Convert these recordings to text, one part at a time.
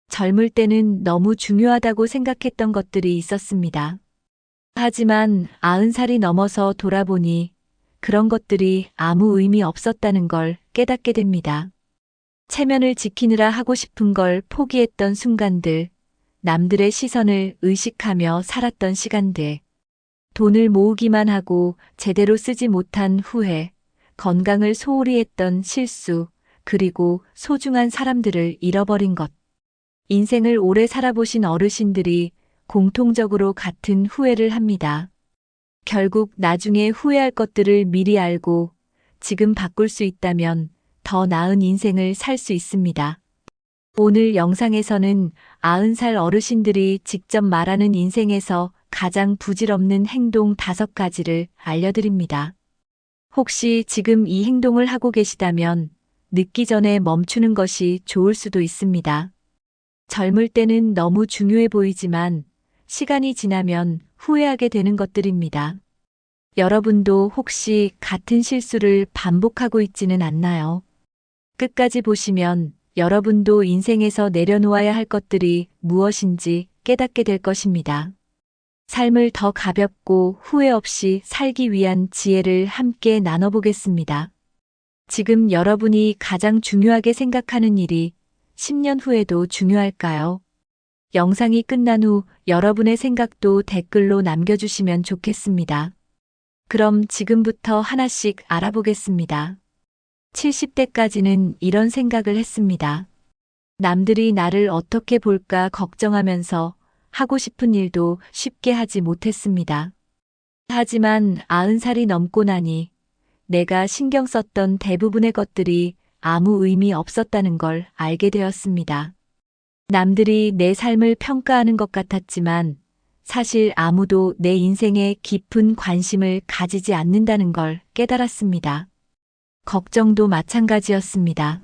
젊을 때는 너무 중요하다고 생각했던 것들이 있었습니다. 하지만 90살이 넘어서 돌아보니 그런 것들이 아무 의미 없었다는 걸 깨닫게 됩니다. 체면을 지키느라 하고 싶은 걸 포기했던 순간들, 남들의 시선을 의식하며 살았던 시간들, 돈을 모으기만 하고 제대로 쓰지 못한 후회, 건강을 소홀히 했던 실수, 그리고 소중한 사람들을 잃어버린 것. 인생을 오래 살아보신 어르신들이 공통적으로 같은 후회를 합니다. 결국 나중에 후회할 것들을 미리 알고 지금 바꿀 수 있다면 더 나은 인생을 살 수 있습니다. 오늘 영상에서는 90살 어르신들이 직접 말하는 인생에서 가장 부질없는 행동 5가지를 알려드립니다. 혹시 지금 이 행동을 하고 계시다면 늦기 전에 멈추는 것이 좋을 수도 있습니다. 젊을 때는 너무 중요해 보이지만 시간이 지나면 후회하게 되는 것들입니다. 여러분도 혹시 같은 실수를 반복하고 있지는 않나요? 끝까지 보시면 여러분도 인생에서 내려놓아야 할 것들이 무엇인지 깨닫게 될 것입니다. 삶을 더 가볍고 후회 없이 살기 위한 지혜를 함께 나눠보겠습니다. 지금 여러분이 가장 중요하게 생각하는 일이 10년 후에도 중요할까요? 영상이 끝난 후 여러분의 생각도 댓글로 남겨주시면 좋겠습니다. 그럼 지금부터 하나씩 알아보겠습니다. 70대까지는 이런 생각을 했습니다. 남들이 나를 어떻게 볼까 걱정하면서 하고 싶은 일도 쉽게 하지 못했습니다. 하지만 90살이 넘고 나니 내가 신경 썼던 대부분의 것들이 아무 의미 없었다는 걸 알게 되었습니다. 남들이 내 삶을 평가하는 것 같았지만 사실 아무도 내 인생에 깊은 관심을 가지지 않는다는 걸 깨달았습니다. 걱정도 마찬가지였습니다.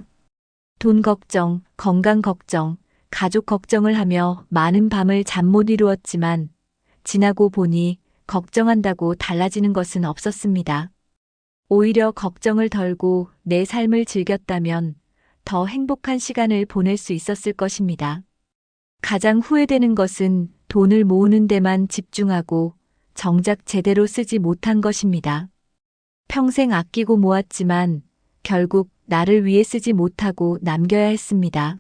돈 걱정, 건강 걱정, 가족 걱정을 하며 많은 밤을 잠 못 이루었지만 지나고 보니 걱정한다고 달라지는 것은 없었습니다. 오히려 걱정을 덜고 내 삶을 즐겼다면 더 행복한 시간을 보낼 수 있었을 것입니다. 가장 후회되는 것은 돈을 모으는 데만 집중하고 정작 제대로 쓰지 못한 것입니다. 평생 아끼고 모았지만 결국 나를 위해 쓰지 못하고 남겨야 했습니다.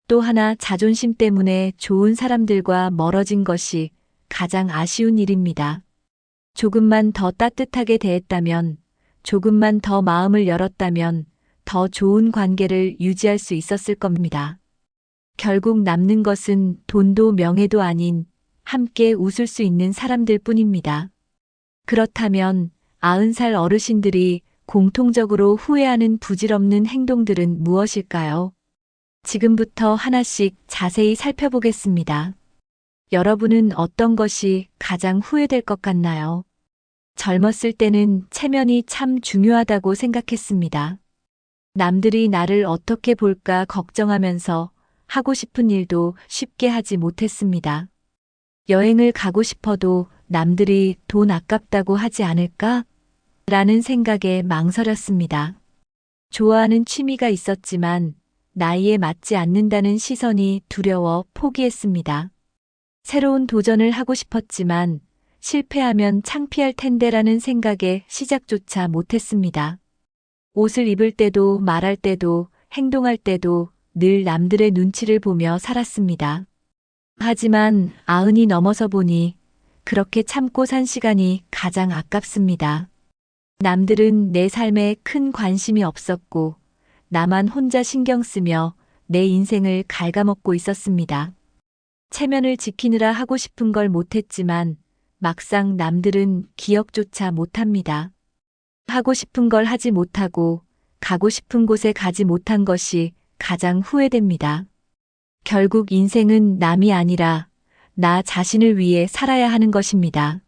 또 하나 자존심 때문에 좋은 사람들과 멀어진 것이 가장 아쉬운 일입니다. 조금만 더 따뜻하게 대했다면, 조금만 더 마음을 열었다면 더 좋은 관계를 유지할 수 있었을 겁니다. 결국 남는 것은 돈도 명예도 아닌 함께 웃을 수 있는 사람들 뿐입니다. 그렇다면 90살 어르신들이 공통적으로 후회하는 부질없는 행동들은 무엇일까요? 지금부터 하나씩 자세히 살펴보겠습니다. 여러분은 어떤 것이 가장 후회될 것 같나요? 젊었을 때는 체면이 참 중요하다고 생각했습니다. 남들이 나를 어떻게 볼까 걱정하면서 하고 싶은 일도 쉽게 하지 못했습니다. 여행을 가고 싶어도 남들이 돈 아깝다고 하지 않을까? 라는 생각에 망설였습니다. 좋아하는 취미가 있었지만 나이에 맞지 않는다는 시선이 두려워 포기했습니다. 새로운 도전을 하고 싶었지만 실패하면 창피할 텐데라는 생각에 시작조차 못했습니다. 옷을 입을 때도 말할 때도 행동할 때도 늘 남들의 눈치를 보며 살았습니다. 하지만 90이 넘어서 보니 그렇게 참고 산 시간이 가장 아깝습니다. 남들은 내 삶에 큰 관심이 없었고 나만 혼자 신경 쓰며 내 인생을 갉아먹고 있었습니다. 체면을 지키느라 하고 싶은 걸 못했지만 막상 남들은 기억조차 못합니다. 하고 싶은 걸 하지 못하고 가고 싶은 곳에 가지 못한 것이 가장 후회됩니다. 결국 인생은 남이 아니라 나 자신을 위해 살아야 하는 것입니다.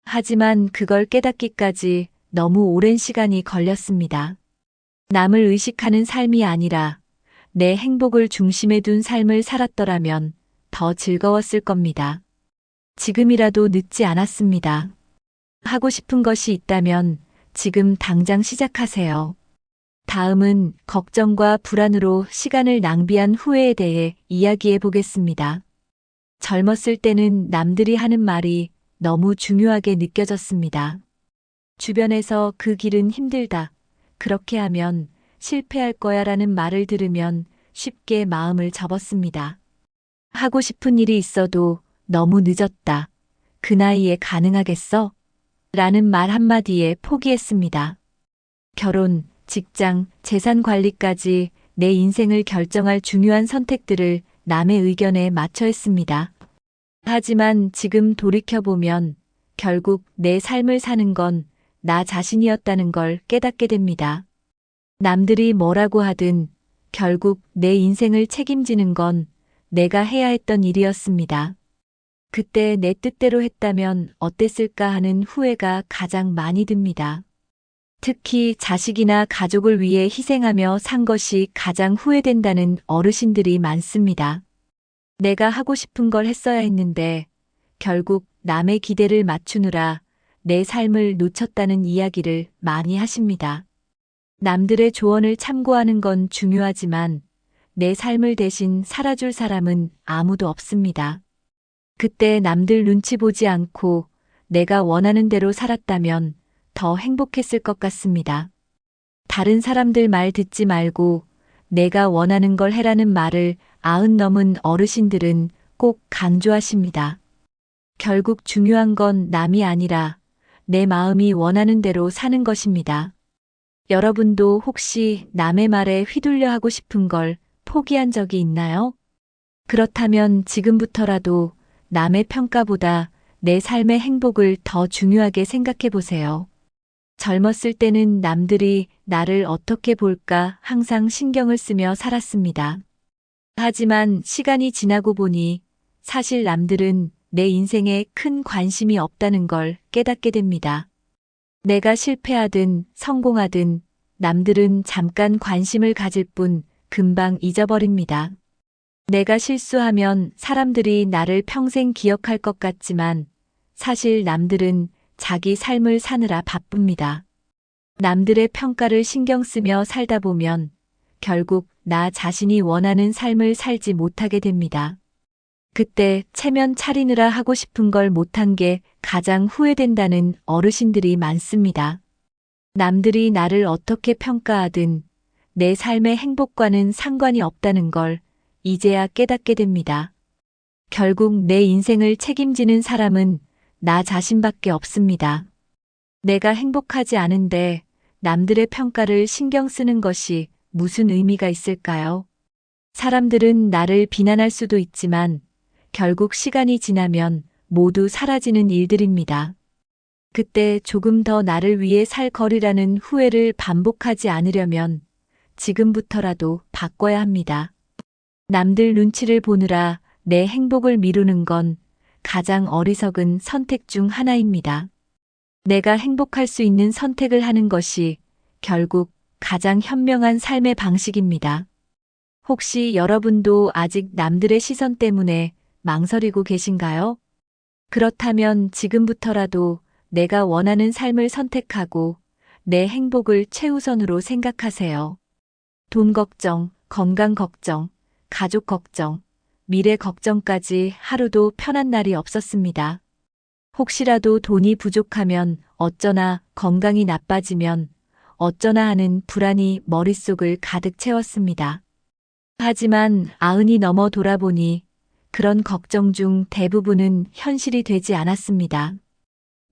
하지만 그걸 깨닫기까지 너무 오랜 시간이 걸렸습니다. 남을 의식하는 삶이 아니라 내 행복을 중심에 둔 삶을 살았더라면 더 즐거웠을 겁니다. 지금이라도 늦지 않았습니다. 하고 싶은 것이 있다면 지금 당장 시작하세요. 다음은 걱정과 불안으로 시간을 낭비한 후회에 대해 이야기해 보겠습니다. 젊었을 때는 남들이 하는 말이 너무 중요하게 느껴졌습니다. 주변에서 그 길은 힘들다. 그렇게 하면 실패할 거야 라는 말을 들으면 쉽게 마음을 접었습니다. 하고 싶은 일이 있어도 너무 늦었다. 그 나이에 가능하겠어? 라는 말 한마디에 포기했습니다. 결혼, 직장, 재산 관리까지 내 인생을 결정할 중요한 선택들을 남의 의견에 맞춰 했습니다. 하지만 지금 돌이켜보면 결국 내 삶을 사는 건 나 자신이었다는 걸 깨닫게 됩니다. 남들이 뭐라고 하든 결국 내 인생을 책임지는 건 내가 해야 했던 일이었습니다. 그때 내 뜻대로 했다면 어땠을까 하는 후회가 가장 많이 듭니다. 특히 자식이나 가족을 위해 희생하며 산 것이 가장 후회된다는 어르신들이 많습니다. 내가 하고 싶은 걸 했어야 했는데 결국 남의 기대를 맞추느라 내 삶을 놓쳤다는 이야기를 많이 하십니다. 남들의 조언을 참고하는 건 중요하지만 내 삶을 대신 살아줄 사람은 아무도 없습니다. 그때 남들 눈치 보지 않고 내가 원하는 대로 살았다면 더 행복했을 것 같습니다. 다른 사람들 말 듣지 말고 내가 원하는 걸 해라는 말을 90 넘은 어르신들은 꼭 강조하십니다. 결국 중요한 건 남이 아니라 내 마음이 원하는 대로 사는 것입니다. 여러분도 혹시 남의 말에 휘둘려 하고 싶은 걸 포기한 적이 있나요? 그렇다면 지금부터라도 남의 평가보다 내 삶의 행복을 더 중요하게 생각해 보세요. 젊었을 때는 남들이 나를 어떻게 볼까 항상 신경을 쓰며 살았습니다. 하지만 시간이 지나고 보니 사실 남들은 내 인생에 큰 관심이 없다는 걸 깨닫게 됩니다. 내가 실패하든 성공하든 남들은 잠깐 관심을 가질 뿐 금방 잊어버립니다. 내가 실수하면 사람들이 나를 평생 기억할 것 같지만 사실 남들은 자기 삶을 사느라 바쁩니다. 남들의 평가를 신경 쓰며 살다 보면 결국 나 자신이 원하는 삶을 살지 못하게 됩니다. 그때 체면 차리느라 하고 싶은 걸 못한 게 가장 후회된다는 어르신들이 많습니다. 남들이 나를 어떻게 평가하든 내 삶의 행복과는 상관이 없다는 걸 이제야 깨닫게 됩니다. 결국 내 인생을 책임지는 사람은 나 자신밖에 없습니다. 내가 행복하지 않은데 남들의 평가를 신경 쓰는 것이 무슨 의미가 있을까요? 사람들은 나를 비난할 수도 있지만 결국 시간이 지나면 모두 사라지는 일들입니다. 그때 조금 더 나를 위해 살 거리라는 후회를 반복하지 않으려면 지금부터라도 바꿔야 합니다. 남들 눈치를 보느라 내 행복을 미루는 건 가장 어리석은 선택 중 하나입니다. 내가 행복할 수 있는 선택을 하는 것이 결국 가장 현명한 삶의 방식입니다. 혹시 여러분도 아직 남들의 시선 때문에 망설이고 계신가요? 그렇다면 지금부터라도 내가 원하는 삶을 선택하고 내 행복을 최우선으로 생각하세요. 돈 걱정, 건강 걱정, 가족 걱정, 미래 걱정까지 하루도 편한 날이 없었습니다. 혹시라도 돈이 부족하면 어쩌나, 건강이 나빠지면 어쩌나 하는 불안이 머릿속을 가득 채웠습니다. 하지만 90이 넘어 돌아보니 그런 걱정 중 대부분은 현실이 되지 않았습니다.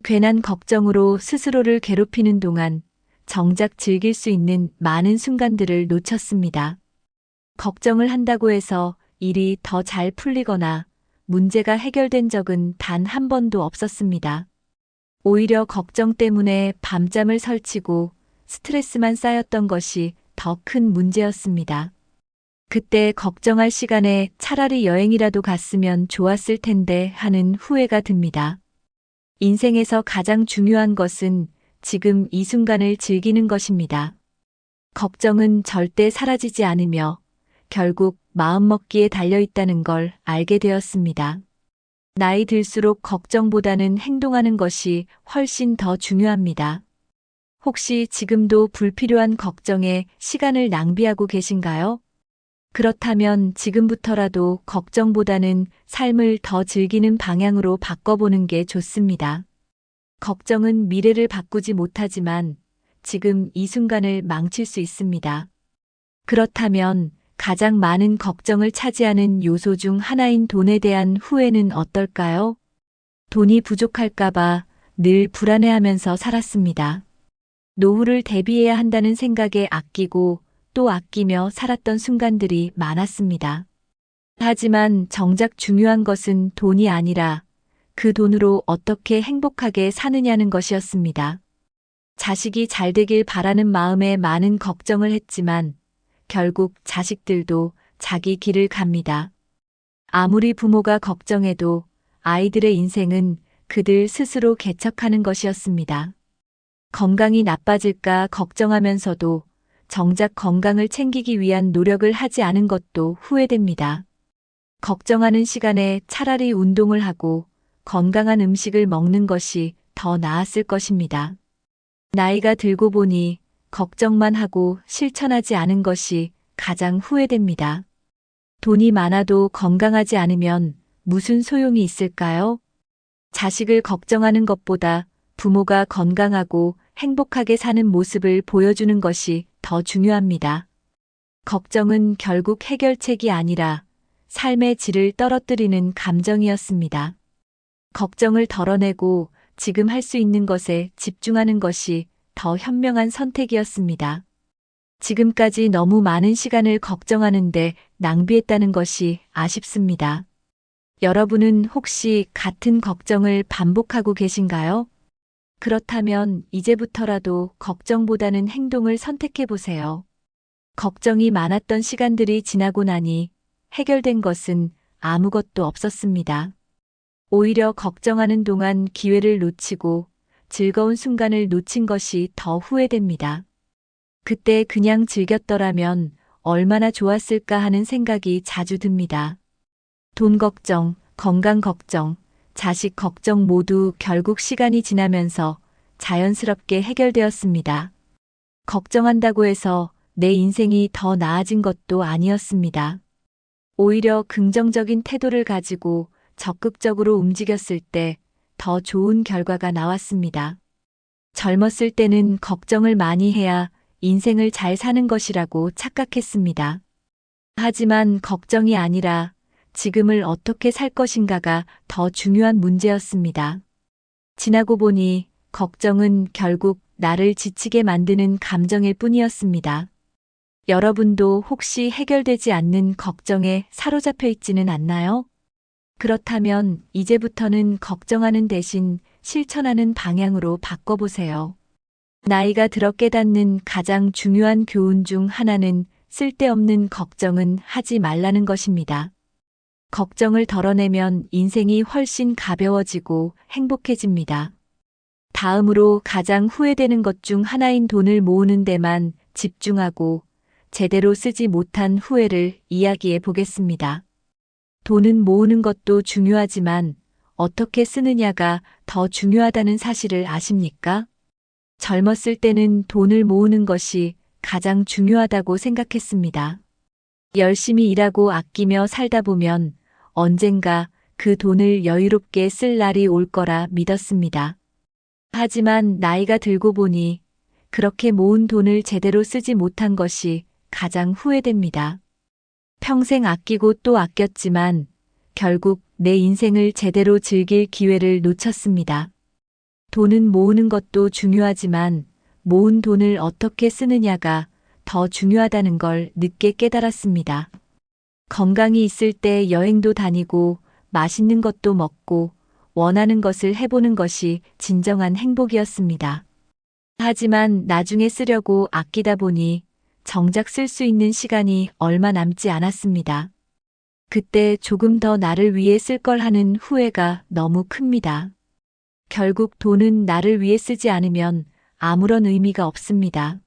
괜한 걱정으로 스스로를 괴롭히는 동안 정작 즐길 수 있는 많은 순간들을 놓쳤습니다. 걱정을 한다고 해서 일이 더 잘 풀리거나 문제가 해결된 적은 단 한 번도 없었습니다. 오히려 걱정 때문에 밤잠을 설치고 스트레스만 쌓였던 것이 더 큰 문제였습니다. 그때 걱정할 시간에 차라리 여행이라도 갔으면 좋았을 텐데 하는 후회가 듭니다. 인생에서 가장 중요한 것은 지금 이 순간을 즐기는 것입니다. 걱정은 절대 사라지지 않으며 결국 마음먹기에 달려있다는 걸 알게 되었습니다. 나이 들수록 걱정보다는 행동하는 것이 훨씬 더 중요합니다. 혹시 지금도 불필요한 걱정에 시간을 낭비하고 계신가요? 그렇다면 지금부터라도 걱정보다는 삶을 더 즐기는 방향으로 바꿔보는 게 좋습니다. 걱정은 미래를 바꾸지 못하지만 지금 이 순간을 망칠 수 있습니다. 그렇다면 가장 많은 걱정을 차지하는 요소 중 하나인 돈에 대한 후회는 어떨까요? 돈이 부족할까봐 늘 불안해하면서 살았습니다. 노후를 대비해야 한다는 생각에 아끼고 또 아끼며 살았던 순간들이 많았습니다. 하지만 정작 중요한 것은 돈이 아니라 그 돈으로 어떻게 행복하게 사느냐는 것이었습니다. 자식이 잘 되길 바라는 마음에 많은 걱정을 했지만 결국 자식들도 자기 길을 갑니다. 아무리 부모가 걱정해도 아이들의 인생은 그들 스스로 개척하는 것이었습니다. 건강이 나빠질까 걱정하면서도 정작 건강을 챙기기 위한 노력을 하지 않은 것도 후회됩니다. 걱정하는 시간에 차라리 운동을 하고 건강한 음식을 먹는 것이 더 나았을 것입니다. 나이가 들고 보니 걱정만 하고 실천하지 않은 것이 가장 후회됩니다. 돈이 많아도 건강하지 않으면 무슨 소용이 있을까요? 자식을 걱정하는 것보다 부모가 건강하고 행복하게 사는 모습을 보여주는 것이 더 중요합니다. 걱정은 결국 해결책이 아니라 삶의 질을 떨어뜨리는 감정이었습니다. 걱정을 덜어내고 지금 할 수 있는 것에 집중하는 것이 더 현명한 선택이었습니다. 지금까지 너무 많은 시간을 걱정하는데 낭비했다는 것이 아쉽습니다. 여러분은 혹시 같은 걱정을 반복하고 계신가요? 그렇다면 이제부터라도 걱정보다는 행동을 선택해 보세요. 걱정이 많았던 시간들이 지나고 나니 해결된 것은 아무것도 없었습니다. 오히려 걱정하는 동안 기회를 놓치고 즐거운 순간을 놓친 것이 더 후회됩니다. 그때 그냥 즐겼더라면 얼마나 좋았을까 하는 생각이 자주 듭니다. 돈 걱정, 건강 걱정, 자식 걱정 모두 결국 시간이 지나면서 자연스럽게 해결되었습니다. 걱정한다고 해서 내 인생이 더 나아진 것도 아니었습니다. 오히려 긍정적인 태도를 가지고 적극적으로 움직였을 때 더 좋은 결과가 나왔습니다. 젊었을 때는 걱정을 많이 해야 인생을 잘 사는 것이라고 착각했습니다. 하지만 걱정이 아니라 지금을 어떻게 살 것인가가 더 중요한 문제였습니다. 지나고 보니 걱정은 결국 나를 지치게 만드는 감정일 뿐이었습니다. 여러분도 혹시 해결되지 않는 걱정에 사로잡혀 있지는 않나요? 그렇다면 이제부터는 걱정하는 대신 실천하는 방향으로 바꿔보세요. 나이가 들어 깨닫는 가장 중요한 교훈 중 하나는 쓸데없는 걱정은 하지 말라는 것입니다. 걱정을 덜어내면 인생이 훨씬 가벼워지고 행복해집니다. 다음으로 가장 후회되는 것 중 하나인 돈을 모으는 데만 집중하고 제대로 쓰지 못한 후회를 이야기해 보겠습니다. 돈은 모으는 것도 중요하지만 어떻게 쓰느냐가 더 중요하다는 사실을 아십니까? 젊었을 때는 돈을 모으는 것이 가장 중요하다고 생각했습니다. 열심히 일하고 아끼며 살다 보면 언젠가 그 돈을 여유롭게 쓸 날이 올 거라 믿었습니다. 하지만 나이가 들고 보니 그렇게 모은 돈을 제대로 쓰지 못한 것이 가장 후회됩니다. 평생 아끼고 또 아꼈지만 결국 내 인생을 제대로 즐길 기회를 놓쳤습니다. 돈은 모으는 것도 중요하지만 모은 돈을 어떻게 쓰느냐가 더 중요하다는 걸 늦게 깨달았습니다. 건강이 있을 때 여행도 다니고 맛있는 것도 먹고 원하는 것을 해보는 것이 진정한 행복이었습니다. 하지만 나중에 쓰려고 아끼다 보니 정작 쓸 수 있는 시간이 얼마 남지 않았습니다. 그때 조금 더 나를 위해 쓸 걸 하는 후회가 너무 큽니다. 결국 돈은 나를 위해 쓰지 않으면 아무런 의미가 없습니다.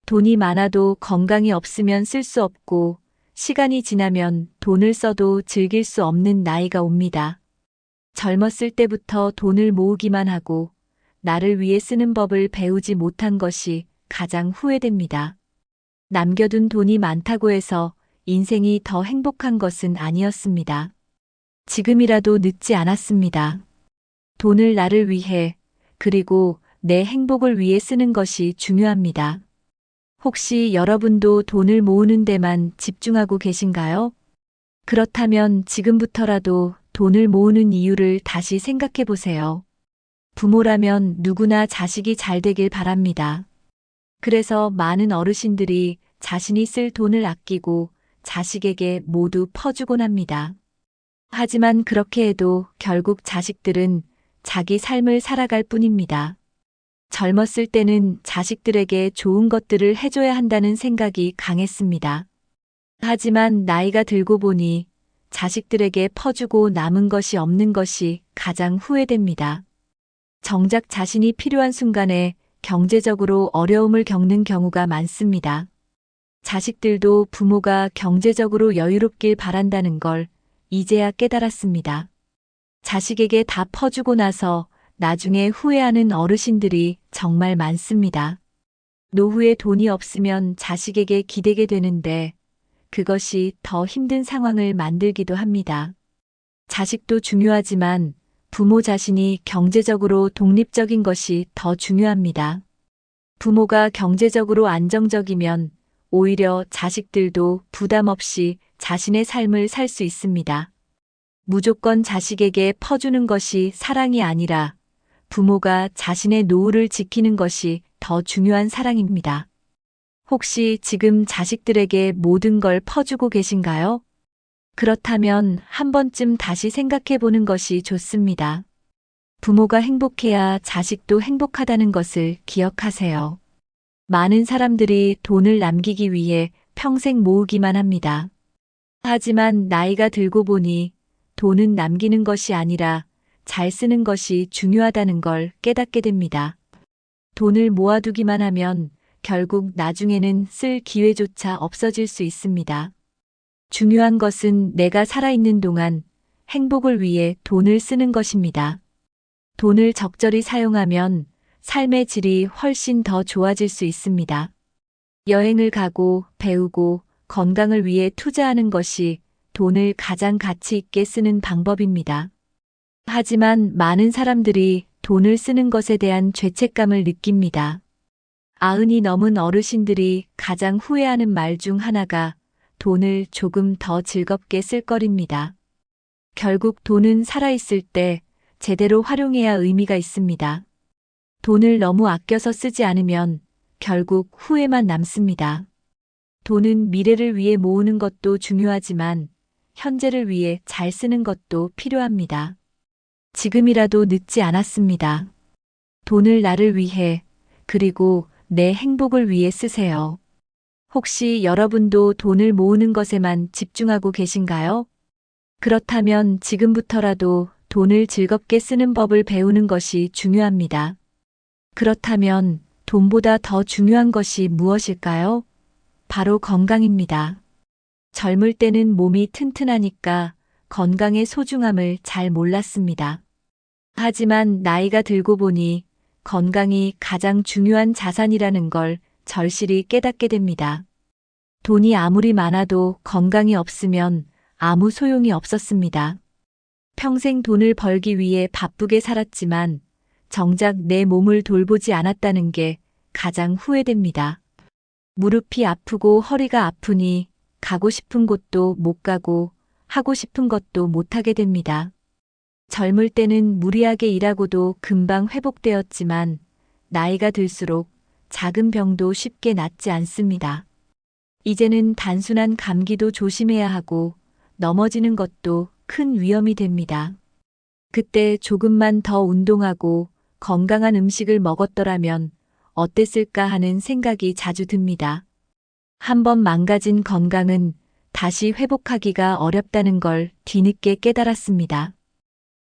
돈이 많아도 건강이 없으면 쓸 수 없고 시간이 지나면 돈을 써도 즐길 수 없는 나이가 옵니다. 젊었을 때부터 돈을 모으기만 하고 나를 위해 쓰는 법을 배우지 못한 것이 가장 후회됩니다. 남겨둔 돈이 많다고 해서 인생이 더 행복한 것은 아니었습니다. 지금이라도 늦지 않았습니다. 돈을 나를 위해, 그리고 내 행복을 위해 쓰는 것이 중요합니다. 혹시 여러분도 돈을 모으는 데만 집중하고 계신가요? 그렇다면 지금부터라도 돈을 모으는 이유를 다시 생각해 보세요. 부모라면 누구나 자식이 잘 되길 바랍니다. 그래서 많은 어르신들이 자신이 쓸 돈을 아끼고 자식에게 모두 퍼주곤 합니다. 하지만 그렇게 해도 결국 자식들은 자기 삶을 살아갈 뿐입니다. 젊었을 때는 자식들에게 좋은 것들을 해줘야 한다는 생각이 강했습니다. 하지만 나이가 들고 보니 자식들에게 퍼주고 남은 것이 없는 것이 가장 후회됩니다. 정작 자신이 필요한 순간에 경제적으로 어려움을 겪는 경우가 많습니다. 자식들도 부모가 경제적으로 여유롭길 바란다는 걸 이제야 깨달았습니다. 자식에게 다 퍼주고 나서 나중에 후회하는 어르신들이 정말 많습니다. 노후에 돈이 없으면 자식에게 기대게 되는데 그것이 더 힘든 상황을 만들기도 합니다. 자식도 중요하지만 부모 자신이 경제적으로 독립적인 것이 더 중요합니다. 부모가 경제적으로 안정적이면 오히려 자식들도 부담 없이 자신의 삶을 살 수 있습니다. 무조건 자식에게 퍼주는 것이 사랑이 아니라 부모가 자신의 노후를 지키는 것이 더 중요한 사랑입니다. 혹시 지금 자식들에게 모든 걸 퍼주고 계신가요? 그렇다면 한 번쯤 다시 생각해 보는 것이 좋습니다. 부모가 행복해야 자식도 행복하다는 것을 기억하세요. 많은 사람들이 돈을 남기기 위해 평생 모으기만 합니다. 하지만 나이가 들고 보니 돈은 남기는 것이 아니라 잘 쓰는 것이 중요하다는 걸 깨닫게 됩니다. 돈을 모아두기만 하면 결국 나중에는 쓸 기회조차 없어질 수 있습니다. 중요한 것은 내가 살아있는 동안 행복을 위해 돈을 쓰는 것입니다. 돈을 적절히 사용하면 삶의 질이 훨씬 더 좋아질 수 있습니다. 여행을 가고 배우고 건강을 위해 투자하는 것이 돈을 가장 가치 있게 쓰는 방법입니다. 하지만 많은 사람들이 돈을 쓰는 것에 대한 죄책감을 느낍니다. 90이 넘은 어르신들이 가장 후회하는 말 중 하나가 돈을 조금 더 즐겁게 쓸 거입니다. 결국 돈은 살아있을 때 제대로 활용해야 의미가 있습니다. 돈을 너무 아껴서 쓰지 않으면 결국 후회만 남습니다. 돈은 미래를 위해 모으는 것도 중요하지만 현재를 위해 잘 쓰는 것도 필요합니다. 지금이라도 늦지 않았습니다. 돈을 나를 위해, 그리고 내 행복을 위해 쓰세요. 혹시 여러분도 돈을 모으는 것에만 집중하고 계신가요? 그렇다면 지금부터라도 돈을 즐겁게 쓰는 법을 배우는 것이 중요합니다. 그렇다면 돈보다 더 중요한 것이 무엇일까요? 바로 건강입니다. 젊을 때는 몸이 튼튼하니까 건강의 소중함을 잘 몰랐습니다. 하지만 나이가 들고 보니 건강이 가장 중요한 자산이라는 걸 절실히 깨닫게 됩니다. 돈이 아무리 많아도 건강이 없으면 아무 소용이 없었습니다. 평생 돈을 벌기 위해 바쁘게 살았지만 정작 내 몸을 돌보지 않았다는 게 가장 후회됩니다. 무릎이 아프고 허리가 아프니 가고 싶은 곳도 못 가고 하고 싶은 것도 못 하게 됩니다. 젊을 때는 무리하게 일하고도 금방 회복되었지만 나이가 들수록 작은 병도 쉽게 낫지 않습니다. 이제는 단순한 감기도 조심해야 하고 넘어지는 것도 큰 위험이 됩니다. 그때 조금만 더 운동하고 건강한 음식을 먹었더라면 어땠을까 하는 생각이 자주 듭니다. 한번 망가진 건강은 다시 회복하기가 어렵다는 걸 뒤늦게 깨달았습니다.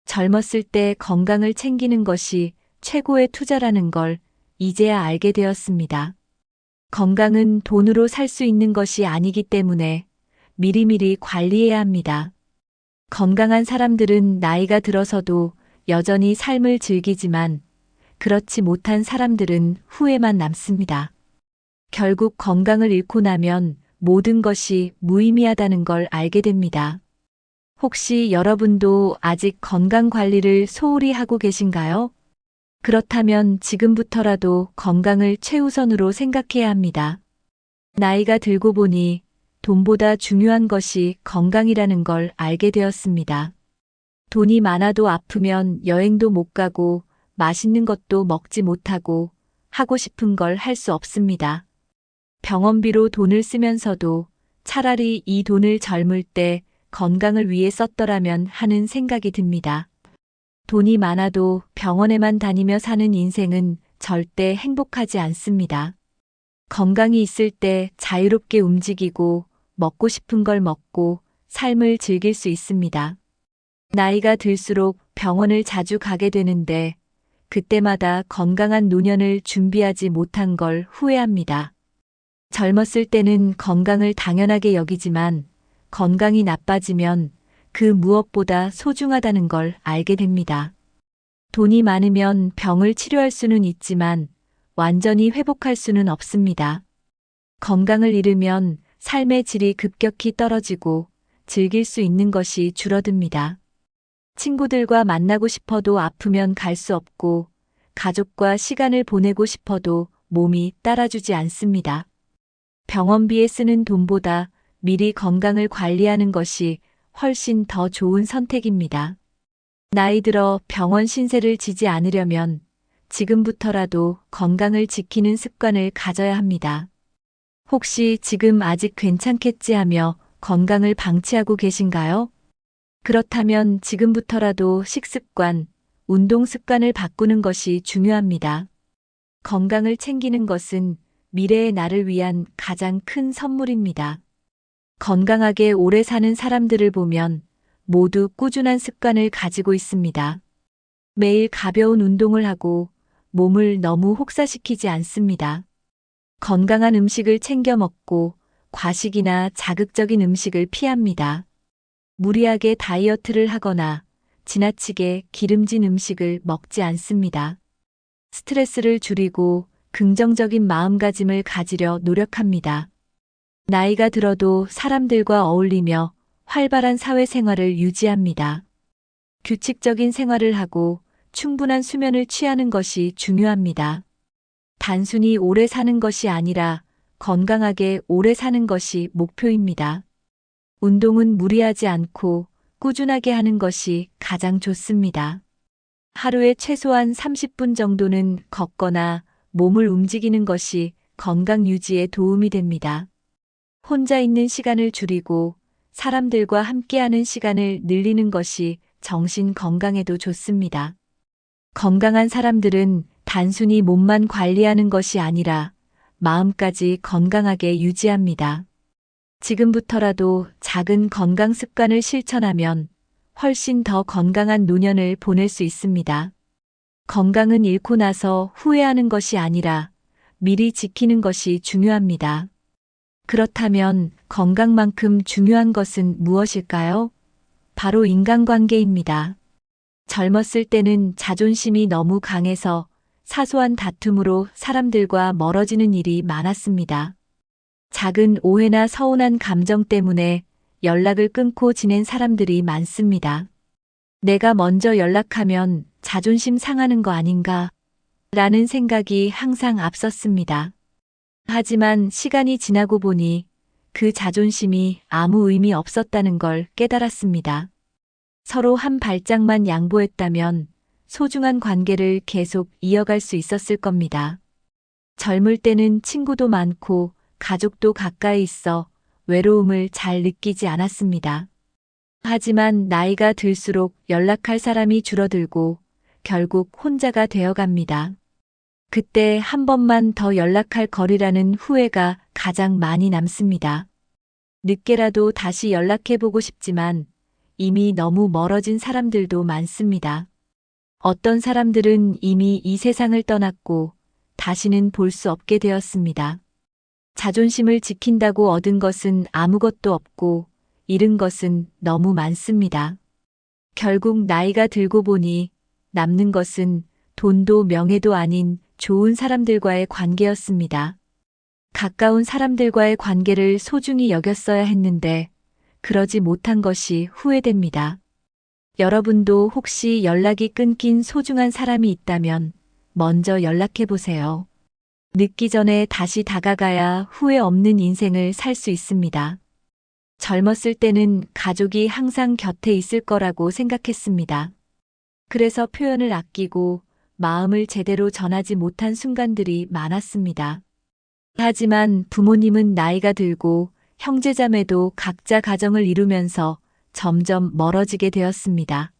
젊었을 때 건강을 챙기는 것이 최고의 투자라는 걸 이제야 알게 되었습니다. 건강은 돈으로 살 수 있는 것이 아니기 때문에 미리미리 관리해야 합니다. 건강한 사람들은 나이가 들어서도 여전히 삶을 즐기지만 그렇지 못한 사람들은 후회만 남습니다. 결국 건강을 잃고 나면 모든 것이 무의미하다는 걸 알게 됩니다. 혹시 여러분도 아직 건강 관리를 소홀히 하고 계신가요? 그렇다면 지금부터라도 건강을 최우선으로 생각해야 합니다. 나이가 들고 보니 돈보다 중요한 것이 건강이라는 걸 알게 되었습니다. 돈이 많아도 아프면 여행도 못 가고 맛있는 것도 먹지 못하고 하고 싶은 걸 할 수 없습니다. 병원비로 돈을 쓰면서도 차라리 이 돈을 젊을 때 건강을 위해 썼더라면 하는 생각이 듭니다. 돈이 많아도 병원에만 다니며 사는 인생은 절대 행복하지 않습니다. 건강이 있을 때 자유롭게 움직이고 먹고 싶은 걸 먹고 삶을 즐길 수 있습니다. 나이가 들수록 병원을 자주 가게 되는데 그때마다 건강한 노년을 준비하지 못한 걸 후회합니다. 젊었을 때는 건강을 당연하게 여기지만 건강이 나빠지면 그 무엇보다 소중하다는 걸 알게 됩니다. 돈이 많으면 병을 치료할 수는 있지만 완전히 회복할 수는 없습니다. 건강을 잃으면 삶의 질이 급격히 떨어지고 즐길 수 있는 것이 줄어듭니다. 친구들과 만나고 싶어도 아프면 갈 수 없고 가족과 시간을 보내고 싶어도 몸이 따라주지 않습니다. 병원비에 쓰는 돈보다 미리 건강을 관리하는 것이 훨씬 더 좋은 선택입니다. 나이 들어 병원 신세를 지지 않으려면 지금부터라도 건강을 지키는 습관을 가져야 합니다. 혹시 지금 아직 괜찮겠지 하며 건강을 방치하고 계신가요? 그렇다면 지금부터라도 식습관, 운동 습관을 바꾸는 것이 중요합니다. 건강을 챙기는 것은 미래의 나를 위한 가장 큰 선물입니다. 건강하게 오래 사는 사람들을 보면 모두 꾸준한 습관을 가지고 있습니다. 매일 가벼운 운동을 하고 몸을 너무 혹사시키지 않습니다. 건강한 음식을 챙겨 먹고 과식이나 자극적인 음식을 피합니다. 무리하게 다이어트를 하거나 지나치게 기름진 음식을 먹지 않습니다. 스트레스를 줄이고 긍정적인 마음가짐을 가지려 노력합니다. 나이가 들어도 사람들과 어울리며 활발한 사회생활을 유지합니다. 규칙적인 생활을 하고 충분한 수면을 취하는 것이 중요합니다. 단순히 오래 사는 것이 아니라 건강하게 오래 사는 것이 목표입니다. 운동은 무리하지 않고 꾸준하게 하는 것이 가장 좋습니다. 하루에 최소한 30분 정도는 걷거나 몸을 움직이는 것이 건강 유지에 도움이 됩니다. 혼자 있는 시간을 줄이고 사람들과 함께하는 시간을 늘리는 것이 정신 건강에도 좋습니다. 건강한 사람들은 단순히 몸만 관리하는 것이 아니라 마음까지 건강하게 유지합니다. 지금부터라도 작은 건강 습관을 실천하면 훨씬 더 건강한 노년을 보낼 수 있습니다. 건강은 잃고 나서 후회하는 것이 아니라 미리 지키는 것이 중요합니다. 그렇다면 건강만큼 중요한 것은 무엇일까요? 바로 인간관계입니다. 젊었을 때는 자존심이 너무 강해서 사소한 다툼으로 사람들과 멀어지는 일이 많았습니다. 작은 오해나 서운한 감정 때문에 연락을 끊고 지낸 사람들이 많습니다. 내가 먼저 연락하면 자존심 상하는 거 아닌가? 라는 생각이 항상 앞섰습니다. 하지만 시간이 지나고 보니 그 자존심이 아무 의미 없었다는 걸 깨달았습니다. 서로 한 발짝만 양보했다면 소중한 관계를 계속 이어갈 수 있었을 겁니다. 젊을 때는 친구도 많고 가족도 가까이 있어 외로움을 잘 느끼지 않았습니다. 하지만 나이가 들수록 연락할 사람이 줄어들고 결국 혼자가 되어갑니다. 그때 한 번만 더 연락할 거리라는 후회가 가장 많이 남습니다. 늦게라도 다시 연락해보고 싶지만 이미 너무 멀어진 사람들도 많습니다. 어떤 사람들은 이미 이 세상을 떠났고 다시는 볼 수 없게 되었습니다. 자존심을 지킨다고 얻은 것은 아무것도 없고 잃은 것은 너무 많습니다. 결국 나이가 들고 보니 남는 것은 돈도 명예도 아닌 좋은 사람들과의 관계였습니다. 가까운 사람들과의 관계를 소중히 여겼어야 했는데 그러지 못한 것이 후회됩니다. 여러분도 혹시 연락이 끊긴 소중한 사람이 있다면 먼저 연락해 보세요. 늦기 전에 다시 다가가야 후회 없는 인생을 살 수 있습니다. 젊었을 때는 가족이 항상 곁에 있을 거라고 생각했습니다. 그래서 표현을 아끼고 마음을 제대로 전하지 못한 순간들이 많았습니다. 하지만 부모님은 나이가 들고 형제자매도 각자 가정을 이루면서 점점 멀어지게 되었습니다.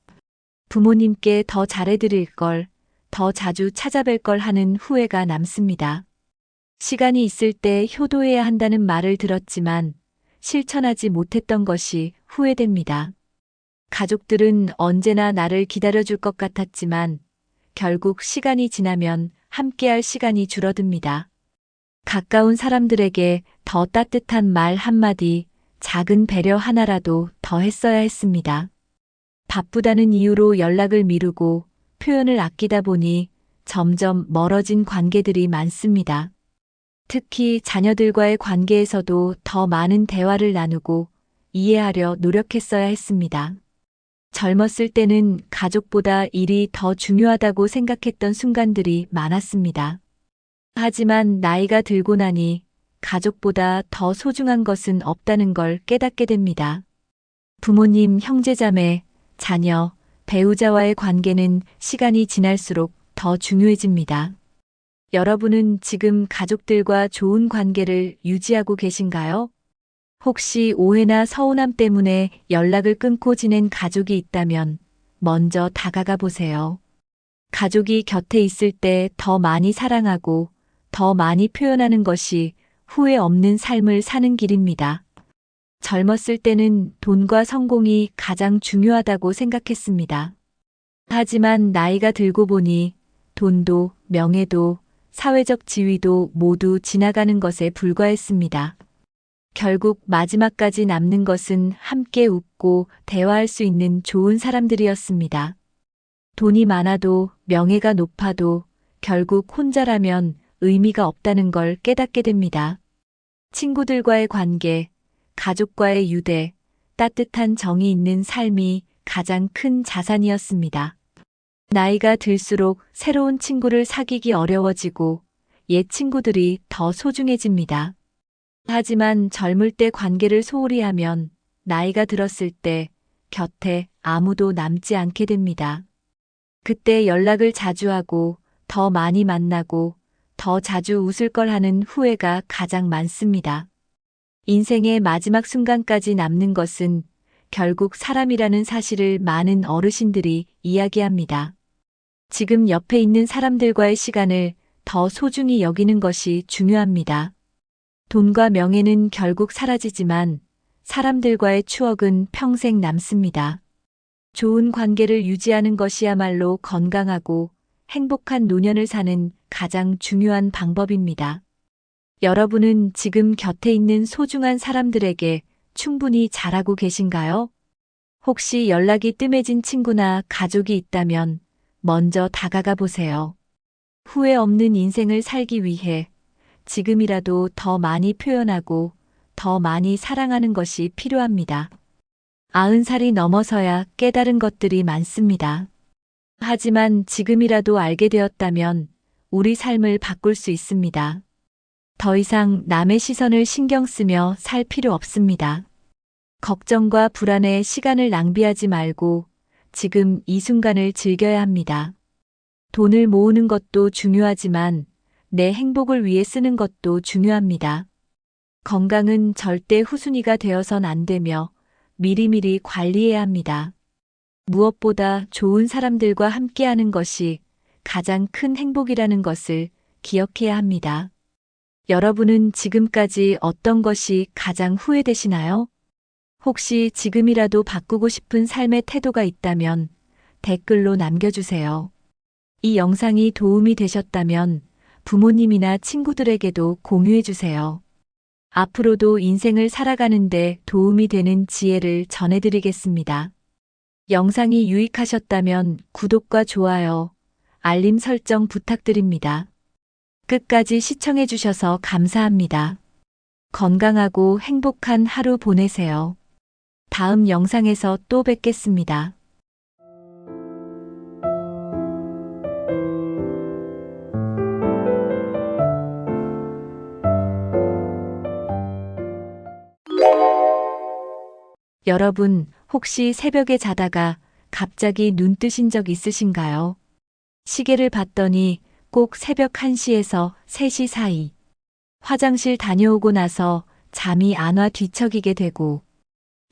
부모님께 더 잘해드릴 걸, 더 자주 찾아뵐 걸 하는 후회가 남습니다. 시간이 있을 때 효도해야 한다는 말을 들었지만 실천하지 못했던 것이 후회됩니다. 가족들은 언제나 나를 기다려줄 것 같았지만 결국 시간이 지나면 함께할 시간이 줄어듭니다. 가까운 사람들에게 더 따뜻한 말 한마디, 작은 배려 하나라도 더 했어야 했습니다. 바쁘다는 이유로 연락을 미루고 표현을 아끼다 보니 점점 멀어진 관계들이 많습니다. 특히 자녀들과의 관계에서도 더 많은 대화를 나누고 이해하려 노력했어야 했습니다. 젊었을 때는 가족보다 일이 더 중요하다고 생각했던 순간들이 많았습니다. 하지만 나이가 들고 나니 가족보다 더 소중한 것은 없다는 걸 깨닫게 됩니다. 부모님, 형제자매, 자녀, 배우자와의 관계는 시간이 지날수록 더 중요해집니다. 여러분은 지금 가족들과 좋은 관계를 유지하고 계신가요? 혹시 오해나 서운함 때문에 연락을 끊고 지낸 가족이 있다면 먼저 다가가 보세요. 가족이 곁에 있을 때 더 많이 사랑하고 더 많이 표현하는 것이 후회 없는 삶을 사는 길입니다. 젊었을 때는 돈과 성공이 가장 중요하다고 생각했습니다. 하지만 나이가 들고 보니 돈도 명예도 사회적 지위도 모두 지나가는 것에 불과했습니다. 결국 마지막까지 남는 것은 함께 웃고 대화할 수 있는 좋은 사람들이었습니다. 돈이 많아도 명예가 높아도 결국 혼자라면 의미가 없다는 걸 깨닫게 됩니다. 친구들과의 관계, 가족과의 유대, 따뜻한 정이 있는 삶이 가장 큰 자산이었습니다. 나이가 들수록 새로운 친구를 사귀기 어려워지고 옛 친구들이 더 소중해집니다. 하지만 젊을 때 관계를 소홀히 하면 나이가 들었을 때 곁에 아무도 남지 않게 됩니다. 그때 연락을 자주 하고 더 많이 만나고 더 자주 웃을 걸 하는 후회가 가장 많습니다. 인생의 마지막 순간까지 남는 것은 결국 사람이라는 사실을 많은 어르신들이 이야기합니다. 지금 옆에 있는 사람들과의 시간을 더 소중히 여기는 것이 중요합니다. 돈과 명예는 결국 사라지지만 사람들과의 추억은 평생 남습니다. 좋은 관계를 유지하는 것이야말로 건강하고 행복한 노년을 사는 가장 중요한 방법입니다. 여러분은 지금 곁에 있는 소중한 사람들에게 충분히 잘하고 계신가요? 혹시 연락이 뜸해진 친구나 가족이 있다면 먼저 다가가 보세요. 후회 없는 인생을 살기 위해 지금이라도 더 많이 표현하고 더 많이 사랑하는 것이 필요합니다. 90살이 넘어서야 깨달은 것들이 많습니다. 하지만 지금이라도 알게 되었다면 우리 삶을 바꿀 수 있습니다. 더 이상 남의 시선을 신경 쓰며 살 필요 없습니다. 걱정과 불안에 시간을 낭비하지 말고 지금 이 순간을 즐겨야 합니다. 돈을 모으는 것도 중요하지만 내 행복을 위해 쓰는 것도 중요합니다. 건강은 절대 후순위가 되어선 안 되며 미리미리 관리해야 합니다. 무엇보다 좋은 사람들과 함께하는 것이 가장 큰 행복이라는 것을 기억해야 합니다. 여러분은 지금까지 어떤 것이 가장 후회되시나요? 혹시 지금이라도 바꾸고 싶은 삶의 태도가 있다면 댓글로 남겨주세요. 이 영상이 도움이 되셨다면 부모님이나 친구들에게도 공유해주세요. 앞으로도 인생을 살아가는데 도움이 되는 지혜를 전해드리겠습니다. 영상이 유익하셨다면 구독과 좋아요, 알림 설정 부탁드립니다. 끝까지 시청해주셔서 감사합니다. 건강하고 행복한 하루 보내세요. 다음 영상에서 또 뵙겠습니다. 여러분, 혹시 새벽에 자다가 갑자기 눈 뜨신 적 있으신가요? 시계를 봤더니 꼭 새벽 1시에서 3시 사이. 화장실 다녀오고 나서 잠이 안 와 뒤척이게 되고,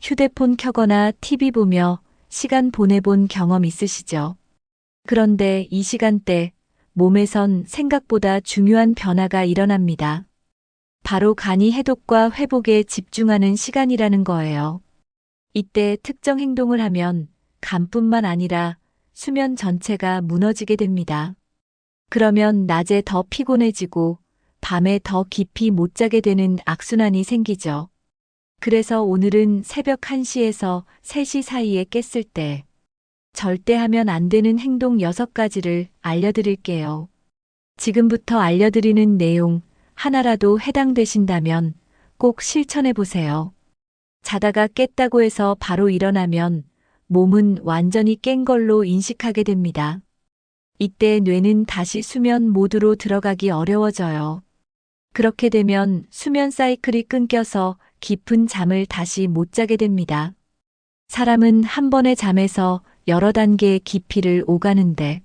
휴대폰 켜거나 TV 보며 시간 보내본 경험 있으시죠? 그런데 이 시간대, 몸에선 생각보다 중요한 변화가 일어납니다. 바로 간이 해독과 회복에 집중하는 시간이라는 거예요. 이때 특정 행동을 하면 간뿐만 아니라 수면 전체가 무너지게 됩니다. 그러면 낮에 더 피곤해지고 밤에 더 깊이 못 자게 되는 악순환이 생기죠. 그래서 오늘은 새벽 1시에서 3시 사이에 깼을 때 절대 하면 안 되는 행동 6가지를 알려드릴게요. 지금부터 알려드리는 내용 하나라도 해당되신다면 꼭 실천해 보세요. 자다가 깼다고 해서 바로 일어나면 몸은 완전히 깬 걸로 인식하게 됩니다. 이때 뇌는 다시 수면 모드로 들어가기 어려워져요. 그렇게 되면 수면 사이클이 끊겨서 깊은 잠을 다시 못 자게 됩니다. 사람은 한 번의 잠에서 여러 단계의 깊이를 오가는데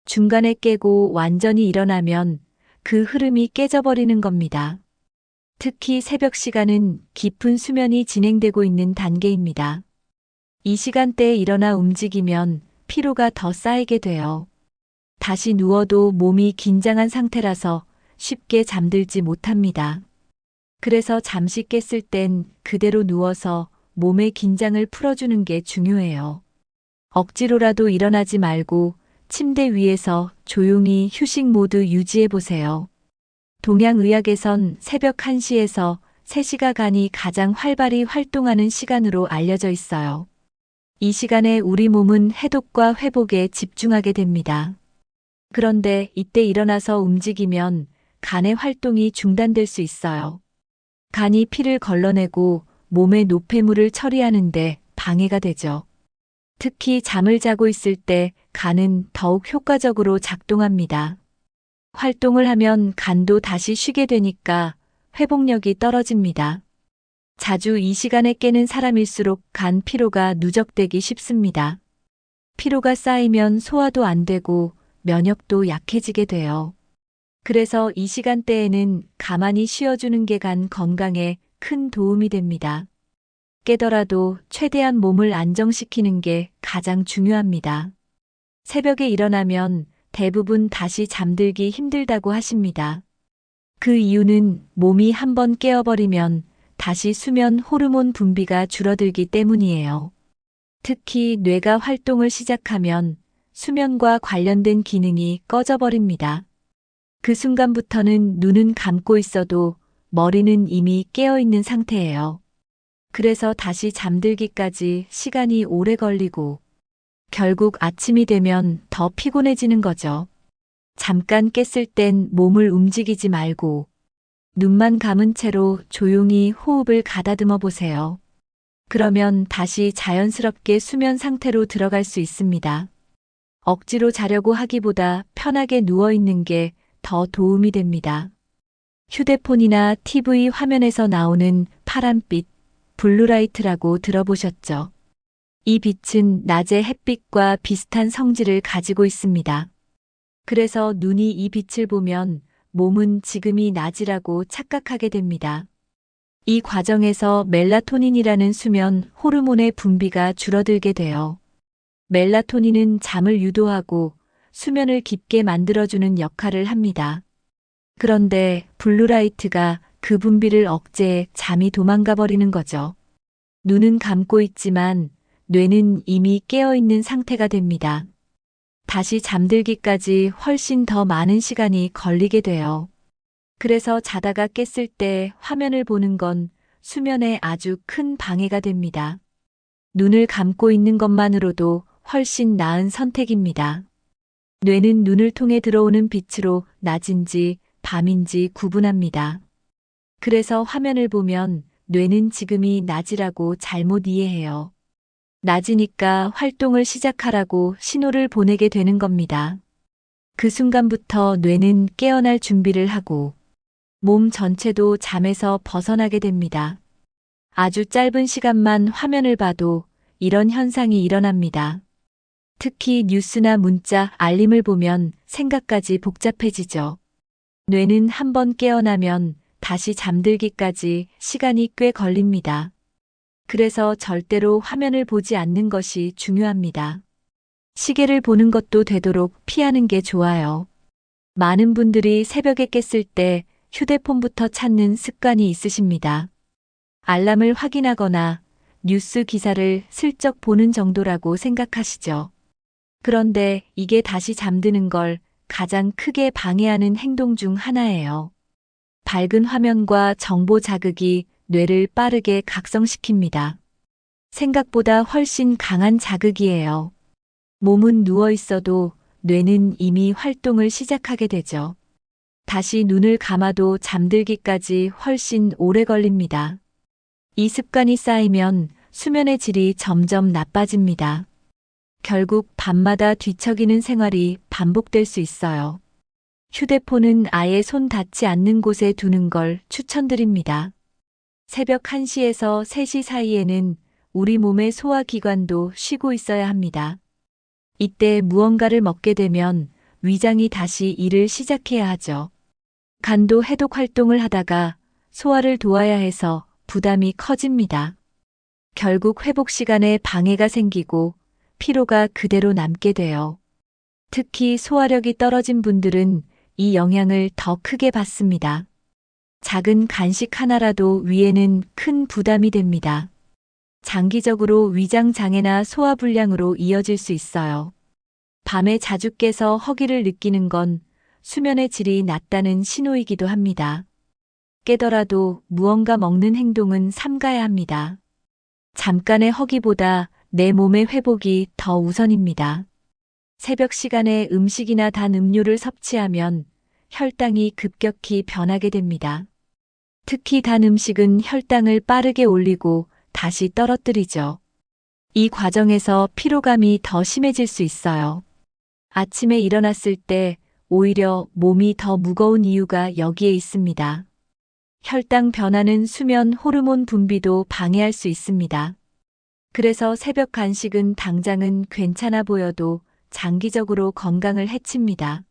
중간에 깨고 완전히 일어나면 그 흐름이 깨져버리는 겁니다. 특히 새벽 시간은 깊은 수면이 진행되고 있는 단계입니다. 이 시간대에 일어나 움직이면 피로가 더 쌓이게 돼요. 다시 누워도 몸이 긴장한 상태라서 쉽게 잠들지 못합니다. 그래서 잠시 깼을 땐 그대로 누워서 몸의 긴장을 풀어주는 게 중요해요. 억지로라도 일어나지 말고 침대 위에서 조용히 휴식 모드 유지해 보세요. 동양의학에선 새벽 1시에서 3시가 간이 가장 활발히 활동하는 시간으로 알려져 있어요. 이 시간에 우리 몸은 해독과 회복에 집중하게 됩니다. 그런데 이때 일어나서 움직이면 간의 활동이 중단될 수 있어요. 간이 피를 걸러내고 몸의 노폐물을 처리하는데 방해가 되죠. 특히 잠을 자고 있을 때 간은 더욱 효과적으로 작동합니다. 활동을 하면 간도 다시 쉬게 되니까 회복력이 떨어집니다. 자주 이 시간에 깨는 사람일수록 간 피로가 누적되기 쉽습니다. 피로가 쌓이면 소화도 안 되고 면역도 약해지게 돼요. 그래서 이 시간대에는 가만히 쉬어주는 게 간 건강에 큰 도움이 됩니다. 깨더라도 최대한 몸을 안정시키는 게 가장 중요합니다. 새벽에 일어나면 대부분 다시 잠들기 힘들다고 하십니다. 그 이유는 몸이 한번 깨어버리면 다시 수면 호르몬 분비가 줄어들기 때문이에요. 특히 뇌가 활동을 시작하면 수면과 관련된 기능이 꺼져버립니다. 그 순간부터는 눈은 감고 있어도 머리는 이미 깨어있는 상태예요. 그래서 다시 잠들기까지 시간이 오래 걸리고 결국 아침이 되면 더 피곤해지는 거죠. 잠깐 깼을 땐 몸을 움직이지 말고 눈만 감은 채로 조용히 호흡을 가다듬어 보세요. 그러면 다시 자연스럽게 수면 상태로 들어갈 수 있습니다. 억지로 자려고 하기보다 편하게 누워 있는 게 더 도움이 됩니다. 휴대폰이나 TV 화면에서 나오는 파란빛, 블루라이트라고 들어보셨죠? 이 빛은 낮의 햇빛과 비슷한 성질을 가지고 있습니다. 그래서 눈이 이 빛을 보면 몸은 지금이 낮이라고 착각하게 됩니다. 이 과정에서 멜라토닌이라는 수면 호르몬의 분비가 줄어들게 돼요. 멜라토닌은 잠을 유도하고 수면을 깊게 만들어주는 역할을 합니다. 그런데 블루라이트가 그 분비를 억제해 잠이 도망가 버리는 거죠. 눈은 감고 있지만 뇌는 이미 깨어있는 상태가 됩니다. 다시 잠들기까지 훨씬 더 많은 시간이 걸리게 돼요. 그래서 자다가 깼을 때 화면을 보는 건 수면에 아주 큰 방해가 됩니다. 눈을 감고 있는 것만으로도 훨씬 나은 선택입니다. 뇌는 눈을 통해 들어오는 빛으로 낮인지 밤인지 구분합니다. 그래서 화면을 보면 뇌는 지금이 낮이라고 잘못 이해해요. 낮이니까 활동을 시작하라고 신호를 보내게 되는 겁니다. 그 순간부터 뇌는 깨어날 준비를 하고 몸 전체도 잠에서 벗어나게 됩니다. 아주 짧은 시간만 화면을 봐도 이런 현상이 일어납니다. 특히 뉴스나 문자, 알림을 보면 생각까지 복잡해지죠. 뇌는 한번 깨어나면 다시 잠들기까지 시간이 꽤 걸립니다. 그래서 절대로 화면을 보지 않는 것이 중요합니다. 시계를 보는 것도 되도록 피하는 게 좋아요. 많은 분들이 새벽에 깼을 때 휴대폰부터 찾는 습관이 있으십니다. 알람을 확인하거나 뉴스 기사를 슬쩍 보는 정도라고 생각하시죠. 그런데 이게 다시 잠드는 걸 가장 크게 방해하는 행동 중 하나예요. 밝은 화면과 정보 자극이 뇌를 빠르게 각성시킵니다. 생각보다 훨씬 강한 자극이에요. 몸은 누워 있어도 뇌는 이미 활동을 시작하게 되죠. 다시 눈을 감아도 잠들기까지 훨씬 오래 걸립니다. 이 습관이 쌓이면 수면의 질이 점점 나빠집니다. 결국 밤마다 뒤척이는 생활이 반복될 수 있어요. 휴대폰은 아예 손 닿지 않는 곳에 두는 걸 추천드립니다. 새벽 1시에서 3시 사이에는 우리 몸의 소화기관도 쉬고 있어야 합니다. 이때 무언가를 먹게 되면 위장이 다시 일을 시작해야 하죠. 간도 해독 활동을 하다가 소화를 도와야 해서 부담이 커집니다. 결국 회복 시간에 방해가 생기고 피로가 그대로 남게 돼요. 특히 소화력이 떨어진 분들은 이 영향을 더 크게 받습니다. 작은 간식 하나라도 위에는 큰 부담이 됩니다. 장기적으로 위장 장애나 소화불량으로 이어질 수 있어요. 밤에 자주 깨서 허기를 느끼는 건 수면의 질이 낮다는 신호이기도 합니다. 깨더라도 무언가 먹는 행동은 삼가야 합니다. 잠깐의 허기보다 내 몸의 회복이 더 우선입니다. 새벽 시간에 음식이나 단 음료를 섭취하면 혈당이 급격히 변하게 됩니다. 특히 단 음식은 혈당을 빠르게 올리고 다시 떨어뜨리죠. 이 과정에서 피로감이 더 심해질 수 있어요. 아침에 일어났을 때 오히려 몸이 더 무거운 이유가 여기에 있습니다. 혈당 변화는 수면 호르몬 분비도 방해할 수 있습니다. 그래서 새벽 간식은 당장은 괜찮아 보여도 장기적으로 건강을 해칩니다.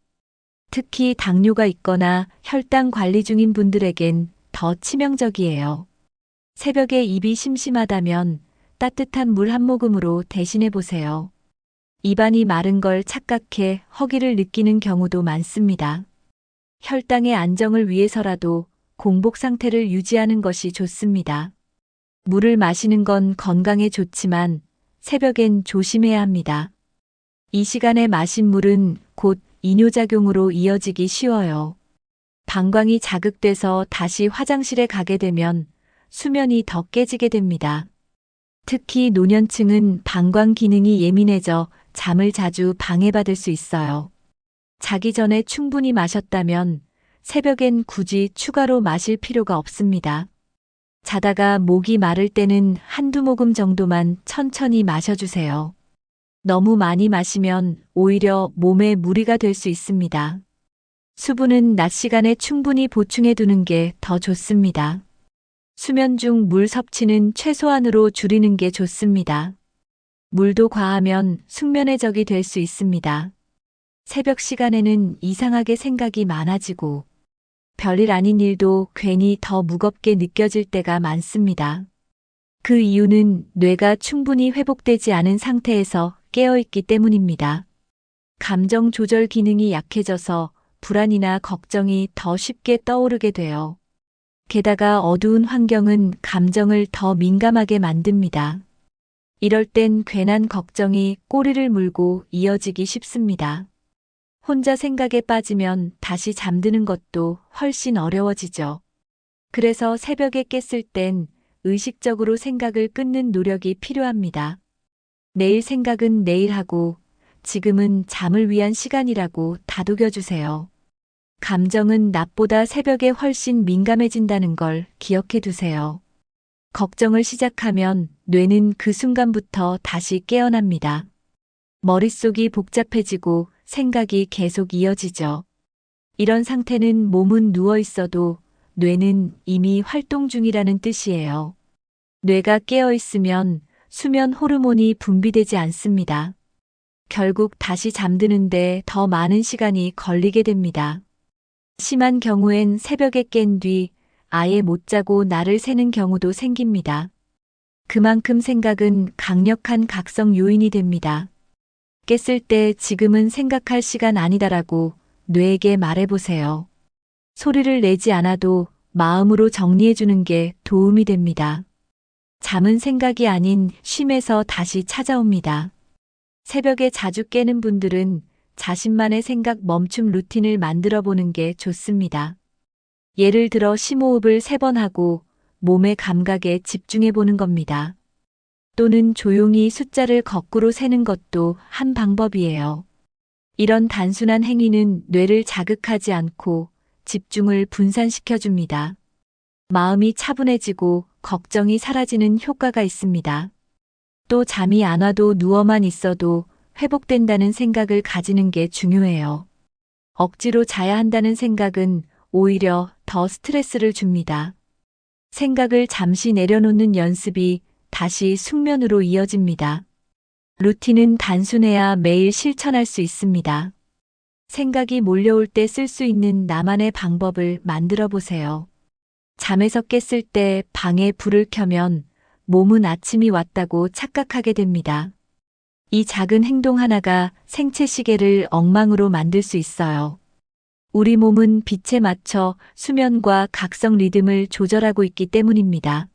특히 당뇨가 있거나 혈당 관리 중인 분들에겐 더 치명적이에요. 새벽에 입이 심심하다면 따뜻한 물 한 모금으로 대신해 보세요. 입안이 마른 걸 착각해 허기를 느끼는 경우도 많습니다. 혈당의 안정을 위해서라도 공복 상태를 유지하는 것이 좋습니다. 물을 마시는 건 건강에 좋지만 새벽엔 조심해야 합니다. 이 시간에 마신 물은 곧 이뇨작용으로 이어지기 쉬워요. 방광이 자극돼서 다시 화장실에 가게 되면 수면이 더 깨지게 됩니다. 특히 노년층은 방광 기능이 예민해져 잠을 자주 방해받을 수 있어요. 자기 전에 충분히 마셨다면 새벽엔 굳이 추가로 마실 필요가 없습니다. 자다가 목이 마를 때는 한두 모금 정도만 천천히 마셔주세요. 너무 많이 마시면 오히려 몸에 무리가 될 수 있습니다. 수분은 낮 시간에 충분히 보충해 두는 게 더 좋습니다. 수면 중 물 섭취는 최소한으로 줄이는 게 좋습니다. 물도 과하면 숙면의 적이 될 수 있습니다. 새벽 시간에는 이상하게 생각이 많아지고 별일 아닌 일도 괜히 더 무겁게 느껴질 때가 많습니다. 그 이유는 뇌가 충분히 회복되지 않은 상태에서 깨어있기 때문입니다. 감정 조절 기능이 약해져서 불안이나 걱정이 더 쉽게 떠오르게 돼요. 게다가 어두운 환경은 감정을 더 민감하게 만듭니다. 이럴 땐 괜한 걱정이 꼬리를 물고 이어지기 쉽습니다. 혼자 생각에 빠지면 다시 잠드는 것도 훨씬 어려워지죠. 그래서 새벽에 깼을 땐 의식적으로 생각을 끊는 노력이 필요합니다. 내일 생각은 내일 하고 지금은 잠을 위한 시간이라고 다독여주세요. 감정은 낮보다 새벽에 훨씬 민감해진다는 걸 기억해 두세요. 걱정을 시작하면 뇌는 그 순간부터 다시 깨어납니다. 머릿속이 복잡해지고 생각이 계속 이어지죠. 이런 상태는 몸은 누워 있어도 뇌는 이미 활동 중이라는 뜻이에요. 뇌가 깨어 있으면 수면 호르몬이 분비되지 않습니다. 결국 다시 잠드는데 더 많은 시간이 걸리게 됩니다. 심한 경우엔 새벽에 깬 뒤 아예 못 자고 날을 새는 경우도 생깁니다. 그만큼 생각은 강력한 각성 요인이 됩니다. 깼을 때 지금은 생각할 시간 아니다라고 뇌에게 말해보세요. 소리를 내지 않아도 마음으로 정리해주는 게 도움이 됩니다. 잠은 생각이 아닌 쉼에서 다시 찾아옵니다. 새벽에 자주 깨는 분들은 자신만의 생각 멈춤 루틴을 만들어 보는 게 좋습니다. 예를 들어 심호흡을 3번 하고 몸의 감각에 집중해 보는 겁니다. 또는 조용히 숫자를 거꾸로 세는 것도 한 방법이에요. 이런 단순한 행위는 뇌를 자극하지 않고 집중을 분산시켜 줍니다. 마음이 차분해지고 걱정이 사라지는 효과가 있습니다. 또 잠이 안 와도 누워만 있어도 회복된다는 생각을 가지는 게 중요해요. 억지로 자야 한다는 생각은 오히려 더 스트레스를 줍니다. 생각을 잠시 내려놓는 연습이 다시 숙면으로 이어집니다. 루틴은 단순해야 매일 실천할 수 있습니다. 생각이 몰려올 때 쓸 수 있는 나만의 방법을 만들어 보세요. 잠에서 깼을 때 방에 불을 켜면 몸은 아침이 왔다고 착각하게 됩니다. 이 작은 행동 하나가 생체 시계를 엉망으로 만들 수 있어요. 우리 몸은 빛에 맞춰 수면과 각성 리듬을 조절하고 있기 때문입니다.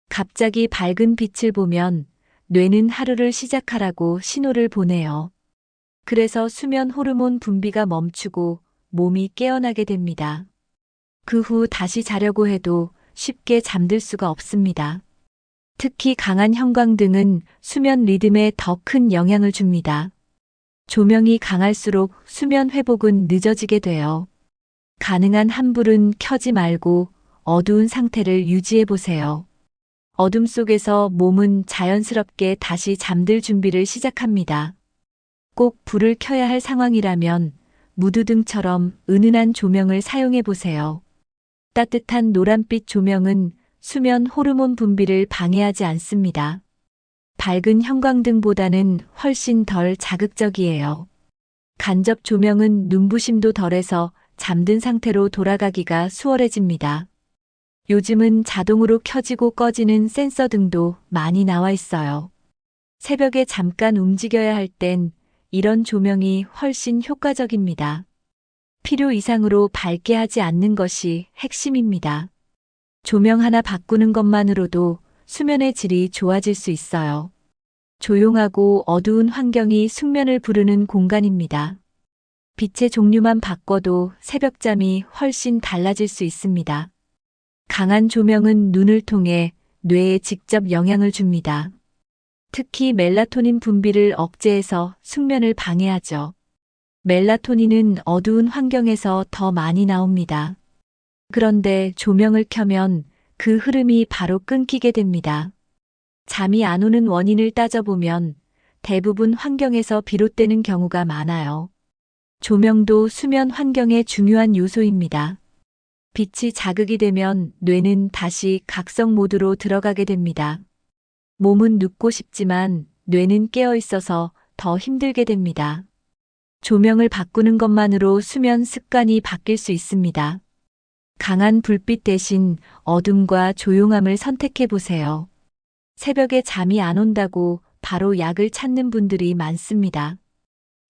갑자기 밝은 빛을 보면 뇌는 하루를 시작하라고 신호를 보내요. 그래서 수면 호르몬 분비가 멈추고 몸이 깨어나게 됩니다. 그 후 다시 자려고 해도 쉽게 잠들 수가 없습니다. 특히 강한 형광등은 수면 리듬에 더 큰 영향을 줍니다. 조명이 강할수록 수면 회복은 늦어지게 돼요. 가능한 한 불은 켜지 말고 어두운 상태를 유지해 보세요. 어둠 속에서 몸은 자연스럽게 다시 잠들 준비를 시작합니다. 꼭 불을 켜야 할 상황이라면 무드등처럼 은은한 조명을 사용해 보세요. 따뜻한 노란빛 조명은 수면 호르몬 분비를 방해하지 않습니다. 밝은 형광등보다는 훨씬 덜 자극적이에요. 간접 조명은 눈부심도 덜해서 잠든 상태로 돌아가기가 수월해집니다. 요즘은 자동으로 켜지고 꺼지는 센서 등도 많이 나와 있어요. 새벽에 잠깐 움직여야 할 땐 이런 조명이 훨씬 효과적입니다. 필요 이상으로 밝게 하지 않는 것이 핵심입니다. 조명 하나 바꾸는 것만으로도 수면의 질이 좋아질 수 있어요. 조용하고 어두운 환경이 숙면을 부르는 공간입니다. 빛의 종류만 바꿔도 새벽잠이 훨씬 달라질 수 있습니다. 강한 조명은 눈을 통해 뇌에 직접 영향을 줍니다. 특히 멜라토닌 분비를 억제해서 숙면을 방해하죠. 멜라토닌은 어두운 환경에서 더 많이 나옵니다. 그런데 조명을 켜면 그 흐름이 바로 끊기게 됩니다. 잠이 안 오는 원인을 따져보면 대부분 환경에서 비롯되는 경우가 많아요. 조명도 수면 환경의 중요한 요소입니다. 빛이 자극이 되면 뇌는 다시 각성 모드로 들어가게 됩니다. 몸은 눕고 싶지만 뇌는 깨어 있어서 더 힘들게 됩니다. 조명을 바꾸는 것만으로 수면 습관이 바뀔 수 있습니다. 강한 불빛 대신 어둠과 조용함을 선택해 보세요. 새벽에 잠이 안 온다고 바로 약을 찾는 분들이 많습니다.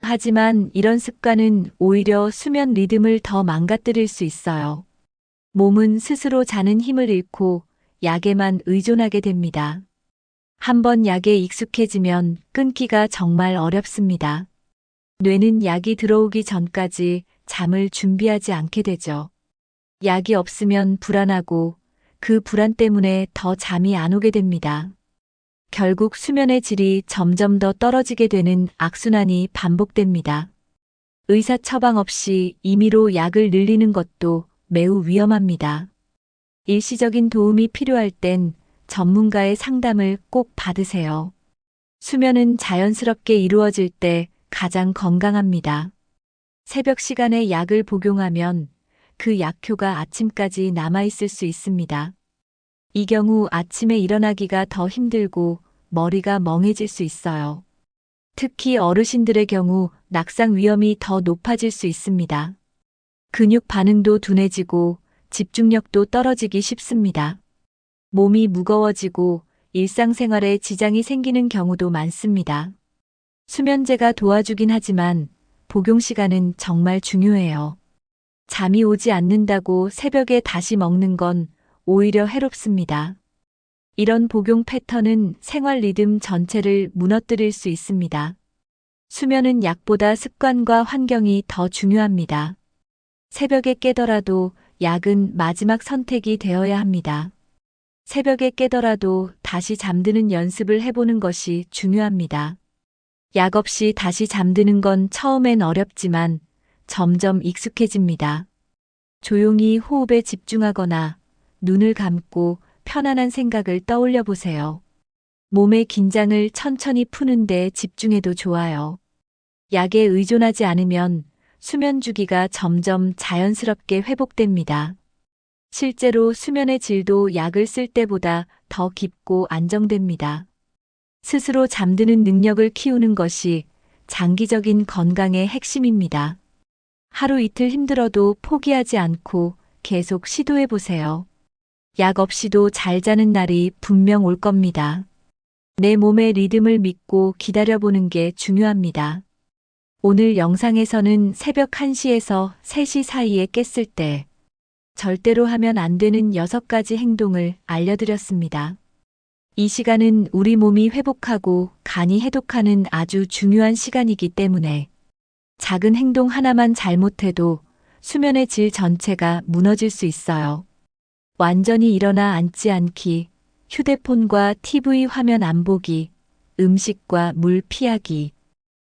하지만 이런 습관은 오히려 수면 리듬을 더 망가뜨릴 수 있어요. 몸은 스스로 자는 힘을 잃고 약에만 의존하게 됩니다. 한번 약에 익숙해지면 끊기가 정말 어렵습니다. 뇌는 약이 들어오기 전까지 잠을 준비하지 않게 되죠. 약이 없으면 불안하고 그 불안 때문에 더 잠이 안 오게 됩니다. 결국 수면의 질이 점점 더 떨어지게 되는 악순환이 반복됩니다. 의사 처방 없이 임의로 약을 늘리는 것도 매우 위험합니다. 일시적인 도움이 필요할 땐 전문가의 상담을 꼭 받으세요. 수면은 자연스럽게 이루어질 때 가장 건강합니다. 새벽 시간에 약을 복용하면 그 약효가 아침까지 남아있을 수 있습니다. 이 경우 아침에 일어나기가 더 힘들고 머리가 멍해질 수 있어요. 특히 어르신들의 경우 낙상 위험이 더 높아질 수 있습니다. 근육 반응도 둔해지고 집중력도 떨어지기 쉽습니다. 몸이 무거워지고 일상생활에 지장이 생기는 경우도 많습니다. 수면제가 도와주긴 하지만 복용 시간은 정말 중요해요. 잠이 오지 않는다고 새벽에 다시 먹는 건 오히려 해롭습니다. 이런 복용 패턴은 생활 리듬 전체를 무너뜨릴 수 있습니다. 수면은 약보다 습관과 환경이 더 중요합니다. 새벽에 깨더라도 약은 마지막 선택이 되어야 합니다. 새벽에 깨더라도 다시 잠드는 연습을 해보는 것이 중요합니다. 약 없이 다시 잠드는 건 처음엔 어렵지만 점점 익숙해집니다. 조용히 호흡에 집중하거나 눈을 감고 편안한 생각을 떠올려 보세요. 몸의 긴장을 천천히 푸는데 집중해도 좋아요. 약에 의존하지 않으면 수면 주기가 점점 자연스럽게 회복됩니다. 실제로 수면의 질도 약을 쓸 때보다 더 깊고 안정됩니다. 스스로 잠드는 능력을 키우는 것이 장기적인 건강의 핵심입니다. 하루 이틀 힘들어도 포기하지 않고 계속 시도해 보세요. 약 없이도 잘 자는 날이 분명 올 겁니다. 내 몸의 리듬을 믿고 기다려보는 게 중요합니다. 오늘 영상에서는 새벽 1시에서 3시 사이에 깼을 때 절대로 하면 안 되는 6가지 행동을 알려드렸습니다. 이 시간은 우리 몸이 회복하고 간이 해독하는 아주 중요한 시간이기 때문에 작은 행동 하나만 잘못해도 수면의 질 전체가 무너질 수 있어요. 완전히 일어나 앉지 않기, 휴대폰과 TV 화면 안 보기, 음식과 물 피하기,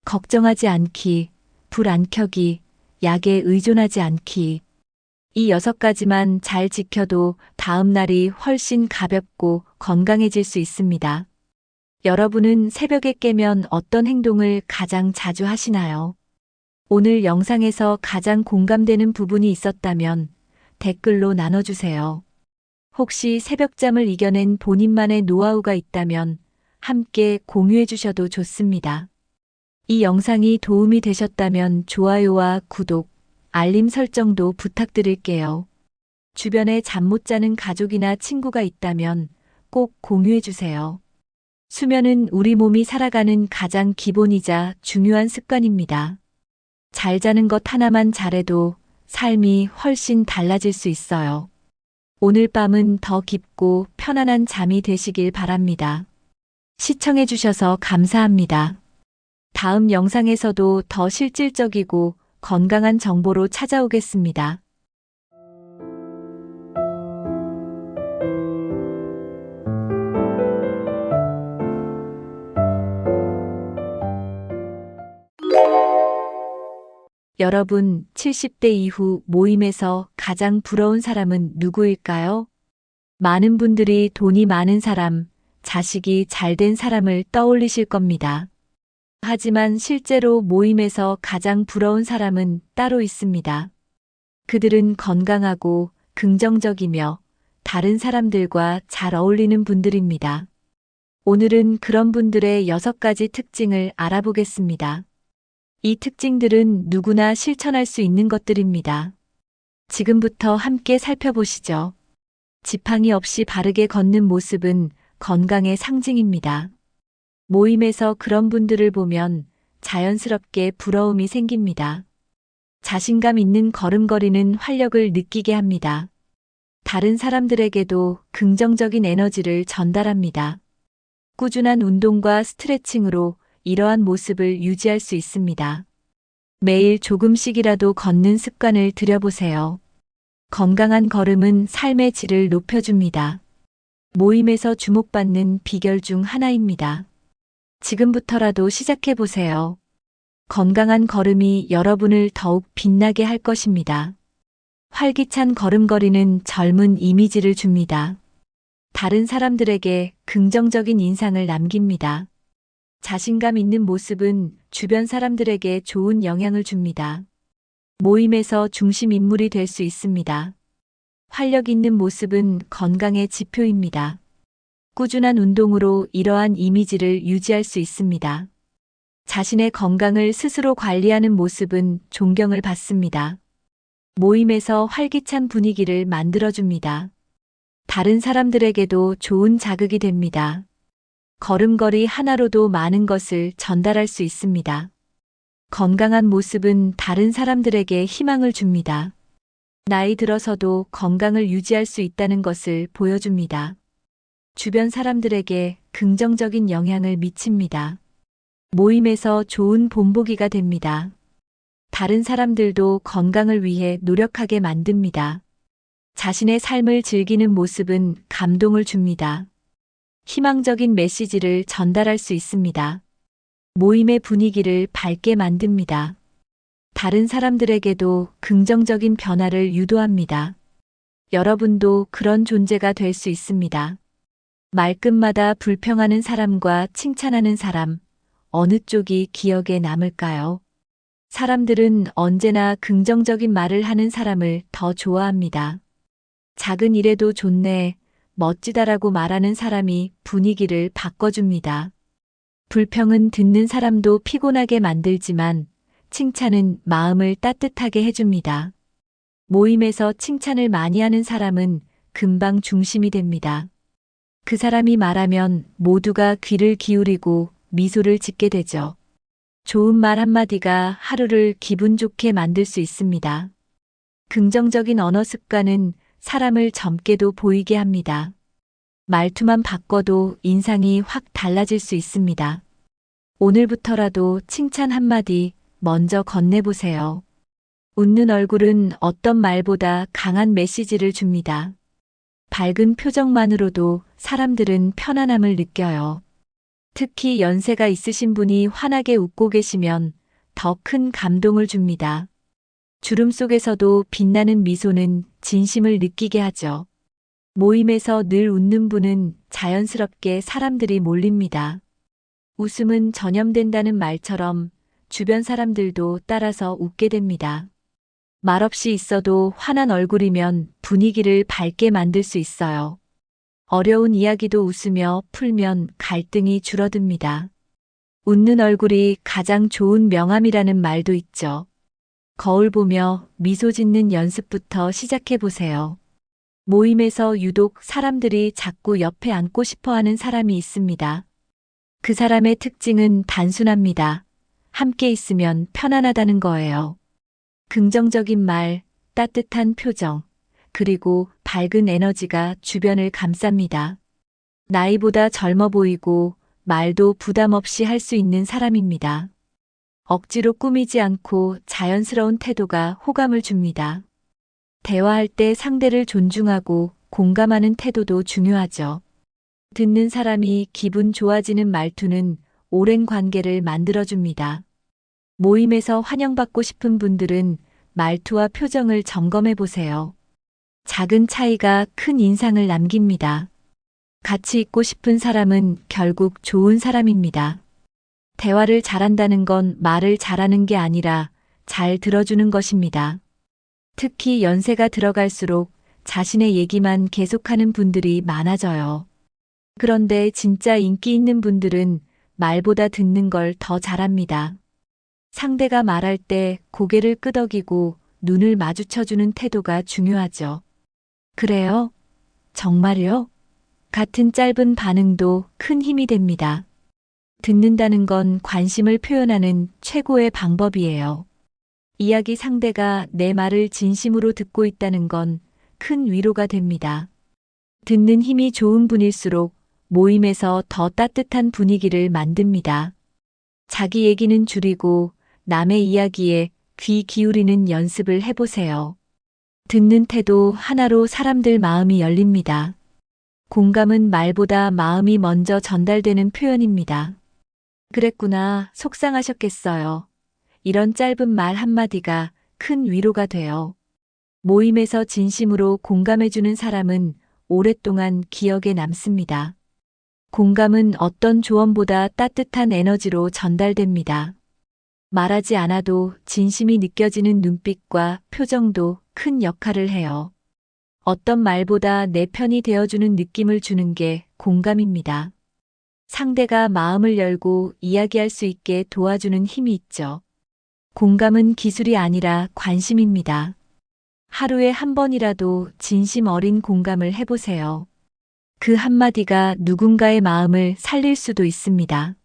걱정하지 않기, 불 안 켜기, 약에 의존하지 않기. 이 6가지만 잘 지켜도 다음 날이 훨씬 가볍고 건강해질 수 있습니다. 여러분은 새벽에 깨면 어떤 행동을 가장 자주 하시나요? 오늘 영상에서 가장 공감되는 부분이 있었다면 댓글로 나눠주세요. 혹시 새벽잠을 이겨낸 본인만의 노하우가 있다면 함께 공유해 주셔도 좋습니다. 이 영상이 도움이 되셨다면 좋아요와 구독, 알림 설정도 부탁드릴게요. 주변에 잠 못 자는 가족이나 친구가 있다면 꼭 공유해 주세요. 수면은 우리 몸이 살아가는 가장 기본이자 중요한 습관입니다. 잘 자는 것 하나만 잘해도 삶이 훨씬 달라질 수 있어요. 오늘 밤은 더 깊고 편안한 잠이 되시길 바랍니다. 시청해 주셔서 감사합니다. 다음 영상에서도 더 실질적이고 건강한 정보로 찾아오겠습니다. 여러분, 70대 이후 모임에서 가장 부러운 사람은 누구일까요? 많은 분들이 돈이 많은 사람, 자식이 잘 된 사람을 떠올리실 겁니다. 하지만 실제로 모임에서 가장 부러운 사람은 따로 있습니다. 그들은 건강하고 긍정적이며 다른 사람들과 잘 어울리는 분들입니다. 오늘은 그런 분들의 6가지 특징을 알아보겠습니다. 이 특징들은 누구나 실천할 수 있는 것들입니다. 지금부터 함께 살펴보시죠. 지팡이 없이 바르게 걷는 모습은 건강의 상징입니다. 모임에서 그런 분들을 보면 자연스럽게 부러움이 생깁니다. 자신감 있는 걸음걸이는 활력을 느끼게 합니다. 다른 사람들에게도 긍정적인 에너지를 전달합니다. 꾸준한 운동과 스트레칭으로 이러한 모습을 유지할 수 있습니다. 매일 조금씩이라도 걷는 습관을 들여보세요. 건강한 걸음은 삶의 질을 높여줍니다. 모임에서 주목받는 비결 중 하나입니다. 지금부터라도 시작해 보세요. 건강한 걸음이 여러분을 더욱 빛나게 할 것입니다. 활기찬 걸음걸이는 젊은 이미지를 줍니다. 다른 사람들에게 긍정적인 인상을 남깁니다. 자신감 있는 모습은 주변 사람들에게 좋은 영향을 줍니다. 모임에서 중심 인물이 될 수 있습니다. 활력 있는 모습은 건강의 지표입니다. 꾸준한 운동으로 이러한 이미지를 유지할 수 있습니다. 자신의 건강을 스스로 관리하는 모습은 존경을 받습니다. 모임에서 활기찬 분위기를 만들어줍니다. 다른 사람들에게도 좋은 자극이 됩니다. 걸음걸이 하나로도 많은 것을 전달할 수 있습니다. 건강한 모습은 다른 사람들에게 희망을 줍니다. 나이 들어서도 건강을 유지할 수 있다는 것을 보여줍니다. 주변 사람들에게 긍정적인 영향을 미칩니다. 모임에서 좋은 본보기가 됩니다. 다른 사람들도 건강을 위해 노력하게 만듭니다. 자신의 삶을 즐기는 모습은 감동을 줍니다. 희망적인 메시지를 전달할 수 있습니다. 모임의 분위기를 밝게 만듭니다. 다른 사람들에게도 긍정적인 변화를 유도합니다. 여러분도 그런 존재가 될 수 있습니다. 말끝마다 불평하는 사람과 칭찬하는 사람, 어느 쪽이 기억에 남을까요? 사람들은 언제나 긍정적인 말을 하는 사람을 더 좋아합니다. 작은 일에도 좋네, 멋지다라고 말하는 사람이 분위기를 바꿔줍니다. 불평은 듣는 사람도 피곤하게 만들지만 칭찬은 마음을 따뜻하게 해줍니다. 모임에서 칭찬을 많이 하는 사람은 금방 중심이 됩니다. 그 사람이 말하면 모두가 귀를 기울이고 미소를 짓게 되죠. 좋은 말 한마디가 하루를 기분 좋게 만들 수 있습니다. 긍정적인 언어 습관은 사람을 젊게도 보이게 합니다. 말투만 바꿔도 인상이 확 달라질 수 있습니다. 오늘부터라도 칭찬 한마디 먼저 건네보세요. 웃는 얼굴은 어떤 말보다 강한 메시지를 줍니다. 밝은 표정만으로도 사람들은 편안함을 느껴요. 특히 연세가 있으신 분이 환하게 웃고 계시면 더 큰 감동을 줍니다. 주름 속에서도 빛나는 미소는 진심을 느끼게 하죠. 모임에서 늘 웃는 분은 자연스럽게 사람들이 몰립니다. 웃음은 전염된다는 말처럼 주변 사람들도 따라서 웃게 됩니다. 말없이 있어도 환한 얼굴이면 분위기를 밝게 만들 수 있어요. 어려운 이야기도 웃으며 풀면 갈등이 줄어듭니다. 웃는 얼굴이 가장 좋은 명함이라는 말도 있죠. 거울 보며 미소 짓는 연습부터 시작해 보세요. 모임에서 유독 사람들이 자꾸 옆에 앉고 싶어 하는 사람이 있습니다. 그 사람의 특징은 단순합니다. 함께 있으면 편안하다는 거예요. 긍정적인 말, 따뜻한 표정, 그리고 밝은 에너지가 주변을 감쌉니다. 나이보다 젊어 보이고 말도 부담 없이 할 수 있는 사람입니다. 억지로 꾸미지 않고 자연스러운 태도가 호감을 줍니다. 대화할 때 상대를 존중하고 공감하는 태도도 중요하죠. 듣는 사람이 기분 좋아지는 말투는 오랜 관계를 만들어줍니다. 모임에서 환영받고 싶은 분들은 말투와 표정을 점검해 보세요. 작은 차이가 큰 인상을 남깁니다. 같이 있고 싶은 사람은 결국 좋은 사람입니다. 대화를 잘한다는 건 말을 잘하는 게 아니라 잘 들어주는 것입니다. 특히 연세가 들어갈수록 자신의 얘기만 계속하는 분들이 많아져요. 그런데 진짜 인기 있는 분들은 말보다 듣는 걸 더 잘합니다. 상대가 말할 때 고개를 끄덕이고 눈을 마주쳐주는 태도가 중요하죠. 그래요? 정말요? 같은 짧은 반응도 큰 힘이 됩니다. 듣는다는 건 관심을 표현하는 최고의 방법이에요. 이야기 상대가 내 말을 진심으로 듣고 있다는 건 큰 위로가 됩니다. 듣는 힘이 좋은 분일수록 모임에서 더 따뜻한 분위기를 만듭니다. 자기 얘기는 줄이고 남의 이야기에 귀 기울이는 연습을 해보세요. 듣는 태도 하나로 사람들 마음이 열립니다. 공감은 말보다 마음이 먼저 전달되는 표현입니다. 그랬구나, 속상하셨겠어요. 이런 짧은 말 한마디가 큰 위로가 돼요. 모임에서 진심으로 공감해주는 사람은 오랫동안 기억에 남습니다. 공감은 어떤 조언보다 따뜻한 에너지로 전달됩니다. 말하지 않아도 진심이 느껴지는 눈빛과 표정도 큰 역할을 해요. 어떤 말보다 내 편이 되어주는 느낌을 주는 게 공감입니다. 상대가 마음을 열고 이야기할 수 있게 도와주는 힘이 있죠. 공감은 기술이 아니라 관심입니다. 하루에 한 번이라도 진심 어린 공감을 해보세요. 그 한마디가 누군가의 마음을 살릴 수도 있습니다.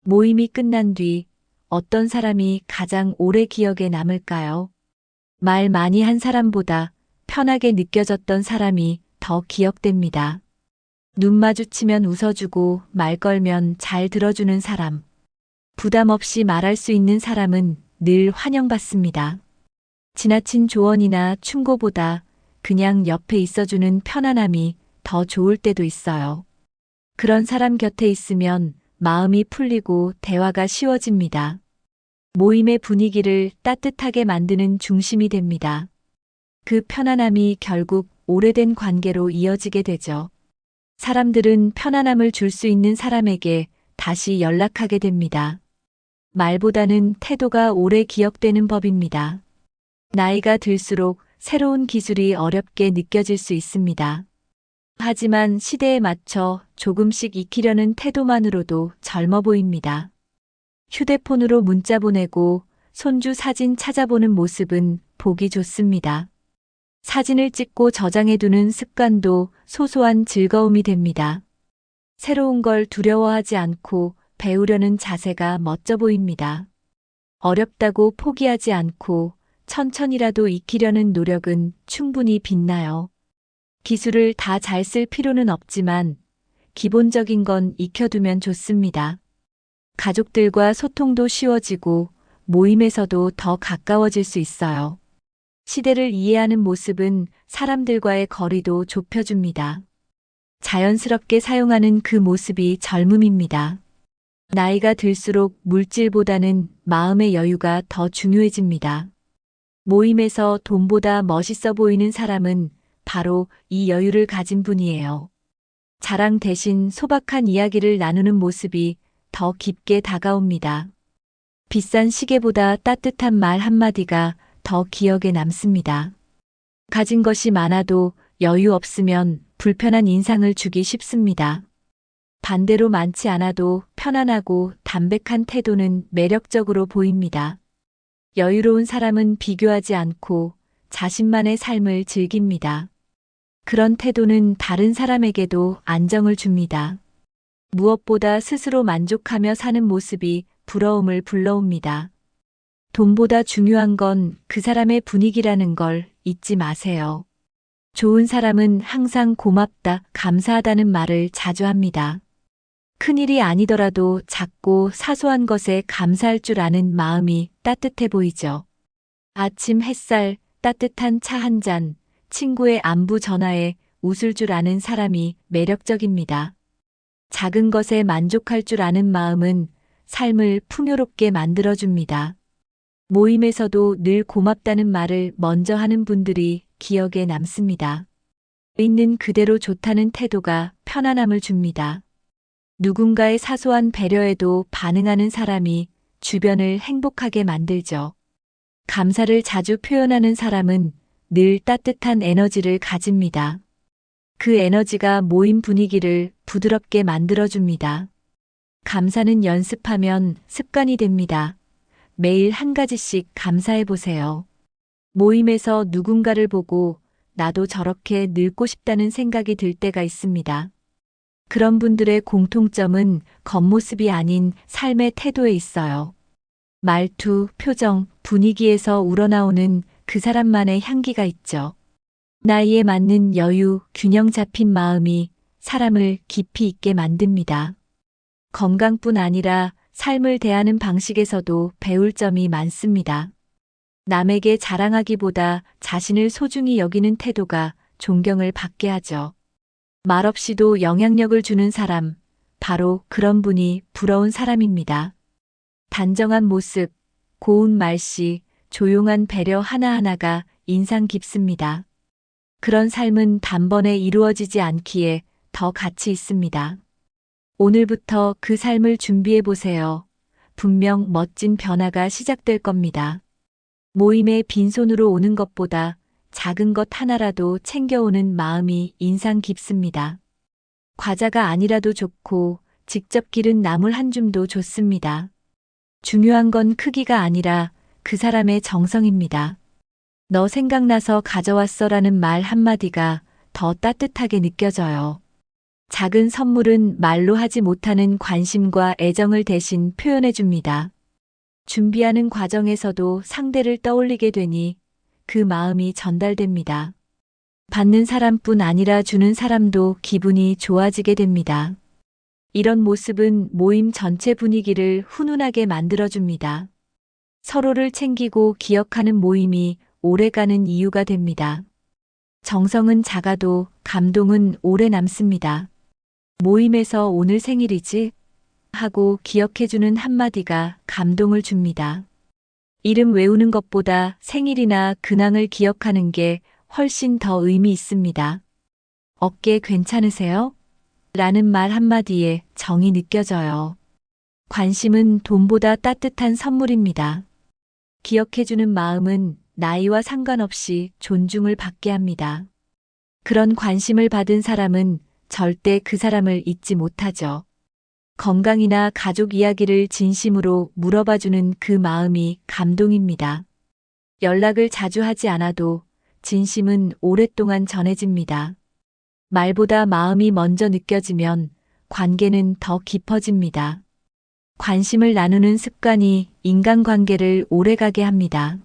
모임이 끝난 뒤 어떤 사람이 가장 오래 기억에 남을까요? 말 많이 한 사람보다 편하게 느껴졌던 사람이 더 기억됩니다. 눈 마주치면 웃어주고 말 걸면 잘 들어주는 사람. 부담 없이 말할 수 있는 사람은 늘 환영받습니다. 지나친 조언이나 충고보다 그냥 옆에 있어주는 편안함이 더 좋을 때도 있어요. 그런 사람 곁에 있으면 마음이 풀리고 대화가 쉬워집니다. 모임의 분위기를 따뜻하게 만드는 중심이 됩니다. 그 편안함이 결국 오래된 관계로 이어지게 되죠. 사람들은 편안함을 줄 수 있는 사람에게 다시 연락하게 됩니다. 말보다는 태도가 오래 기억되는 법입니다. 나이가 들수록 새로운 기술이 어렵게 느껴질 수 있습니다. 하지만 시대에 맞춰 조금씩 익히려는 태도만으로도 젊어 보입니다. 휴대폰으로 문자 보내고 손주 사진 찾아보는 모습은 보기 좋습니다. 사진을 찍고 저장해두는 습관도 소소한 즐거움이 됩니다. 새로운 걸 두려워하지 않고 배우려는 자세가 멋져 보입니다. 어렵다고 포기하지 않고 천천히라도 익히려는 노력은 충분히 빛나요. 기술을 다 잘 쓸 필요는 없지만 기본적인 건 익혀두면 좋습니다. 가족들과 소통도 쉬워지고 모임에서도 더 가까워질 수 있어요. 시대를 이해하는 모습은 사람들과의 거리도 좁혀줍니다. 자연스럽게 사용하는 그 모습이 젊음입니다. 나이가 들수록 물질보다는 마음의 여유가 더 중요해집니다. 모임에서 돈보다 멋있어 보이는 사람은 바로 이 여유를 가진 분이에요. 자랑 대신 소박한 이야기를 나누는 모습이 더 깊게 다가옵니다. 비싼 시계보다 따뜻한 말 한마디가 더 기억에 남습니다. 가진 것이 많아도 여유 없으면 불편한 인상을 주기 쉽습니다. 반대로 많지 않아도 편안하고 담백한 태도는 매력적으로 보입니다. 여유로운 사람은 비교하지 않고 자신만의 삶을 즐깁니다. 그런 태도는 다른 사람에게도 안정을 줍니다. 무엇보다 스스로 만족하며 사는 모습이 부러움을 불러옵니다. 돈보다 중요한 건 그 사람의 분위기라는 걸 잊지 마세요. 좋은 사람은 항상 고맙다, 감사하다는 말을 자주 합니다. 큰일이 아니더라도 작고 사소한 것에 감사할 줄 아는 마음이 따뜻해 보이죠. 아침 햇살, 따뜻한 차 한 잔, 친구의 안부 전화에 웃을 줄 아는 사람이 매력적입니다. 작은 것에 만족할 줄 아는 마음은 삶을 풍요롭게 만들어줍니다. 모임에서도 늘 고맙다는 말을 먼저 하는 분들이 기억에 남습니다. 있는 그대로 좋다는 태도가 편안함을 줍니다. 누군가의 사소한 배려에도 반응하는 사람이 주변을 행복하게 만들죠. 감사를 자주 표현하는 사람은 늘 따뜻한 에너지를 가집니다. 그 에너지가 모임 분위기를 부드럽게 만들어줍니다. 감사는 연습하면 습관이 됩니다. 매일 한 가지씩 감사해 보세요. 모임에서 누군가를 보고 나도 저렇게 늙고 싶다는 생각이 들 때가 있습니다. 그런 분들의 공통점은 겉모습이 아닌 삶의 태도에 있어요. 말투, 표정, 분위기에서 우러나오는 그 사람만의 향기가 있죠. 나이에 맞는 여유, 균형 잡힌 마음이 사람을 깊이 있게 만듭니다. 건강뿐 아니라 삶을 대하는 방식에서도 배울 점이 많습니다. 남에게 자랑하기보다 자신을 소중히 여기는 태도가 존경을 받게 하죠. 말없이도 영향력을 주는 사람, 바로 그런 분이 부러운 사람입니다. 단정한 모습, 고운 말씨, 조용한 배려 하나하나가 인상 깊습니다. 그런 삶은 단번에 이루어지지 않기에 더 가치 있습니다. 오늘부터 그 삶을 준비해 보세요. 분명 멋진 변화가 시작될 겁니다. 모임에 빈손으로 오는 것보다 작은 것 하나라도 챙겨오는 마음이 인상 깊습니다. 과자가 아니라도 좋고 직접 기른 나물 한 줌도 좋습니다. 중요한 건 크기가 아니라 그 사람의 정성입니다. 너 생각나서 가져왔어라는 말 한마디가 더 따뜻하게 느껴져요. 작은 선물은 말로 하지 못하는 관심과 애정을 대신 표현해 줍니다. 준비하는 과정에서도 상대를 떠올리게 되니 그 마음이 전달됩니다. 받는 사람뿐 아니라 주는 사람도 기분이 좋아지게 됩니다. 이런 모습은 모임 전체 분위기를 훈훈하게 만들어줍니다. 서로를 챙기고 기억하는 모임이 오래가는 이유가 됩니다. 정성은 작아도 감동은 오래 남습니다. 모임에서 오늘 생일이지? 하고 기억해주는 한마디가 감동을 줍니다. 이름 외우는 것보다 생일이나 근황을 기억하는 게 훨씬 더 의미 있습니다. 어깨 괜찮으세요? 라는 말 한마디에 정이 느껴져요. 관심은 돈보다 따뜻한 선물입니다. 기억해주는 마음은 나이와 상관없이 존중을 받게 합니다. 그런 관심을 받은 사람은 절대 그 사람을 잊지 못하죠. 건강이나 가족 이야기를 진심으로 물어봐주는 그 마음이 감동입니다. 연락을 자주 하지 않아도 진심은 오랫동안 전해집니다. 말보다 마음이 먼저 느껴지면 관계는 더 깊어집니다. 관심을 나누는 습관이 인간관계를 오래가게 합니다.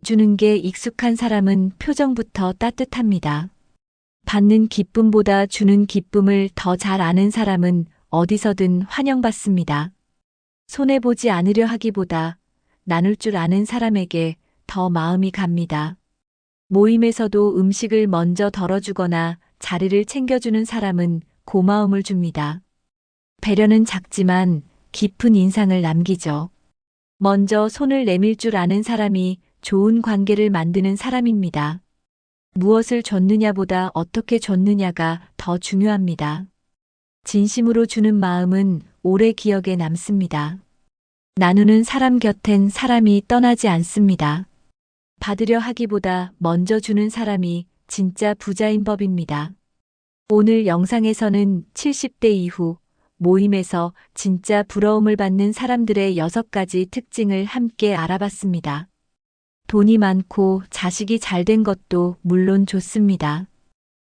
주는 게 익숙한 사람은 표정부터 따뜻합니다. 받는 기쁨보다 주는 기쁨을 더 잘 아는 사람은 어디서든 환영받습니다. 손해보지 않으려 하기보다 나눌 줄 아는 사람에게 더 마음이 갑니다. 모임에서도 음식을 먼저 덜어주거나 자리를 챙겨주는 사람은 고마움을 줍니다. 배려는 작지만 깊은 인상을 남기죠. 먼저 손을 내밀 줄 아는 사람이 좋은 관계를 만드는 사람입니다. 무엇을 줬느냐보다 어떻게 줬느냐가 더 중요합니다. 진심으로 주는 마음은 오래 기억에 남습니다. 나누는 사람 곁엔 사람이 떠나지 않습니다. 받으려 하기보다 먼저 주는 사람이 진짜 부자인 법입니다. 오늘 영상에서는 70대 이후 모임에서 진짜 부러움을 받는 사람들의 6가지 특징을 함께 알아봤습니다. 돈이 많고 자식이 잘 된 것도 물론 좋습니다.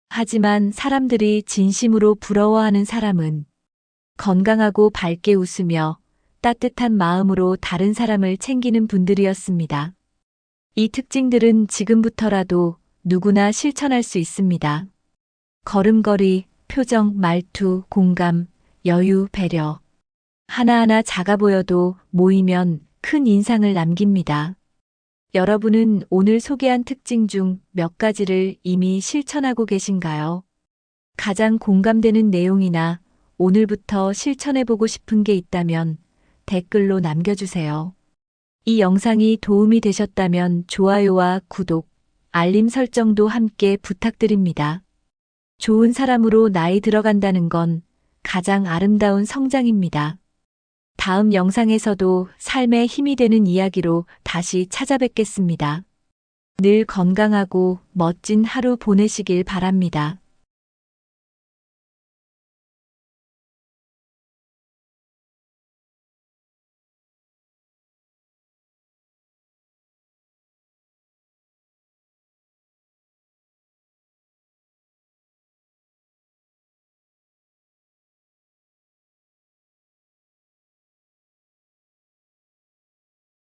하지만 사람들이 진심으로 부러워하는 사람은 건강하고 밝게 웃으며 따뜻한 마음으로 다른 사람을 챙기는 분들이었습니다. 이 특징들은 지금부터라도 누구나 실천할 수 있습니다. 걸음걸이, 표정, 말투, 공감, 여유, 배려. 하나하나 작아 보여도 모이면 큰 인상을 남깁니다. 여러분은 오늘 소개한 특징 중 몇 가지를 이미 실천하고 계신가요? 가장 공감되는 내용이나 오늘부터 실천해보고 싶은 게 있다면 댓글로 남겨주세요. 이 영상이 도움이 되셨다면 좋아요와 구독, 알림 설정도 함께 부탁드립니다. 좋은 사람으로 나이 들어간다는 건 가장 아름다운 성장입니다. 다음 영상에서도 삶에 힘이 되는 이야기로 다시 찾아뵙겠습니다. 늘 건강하고 멋진 하루 보내시길 바랍니다.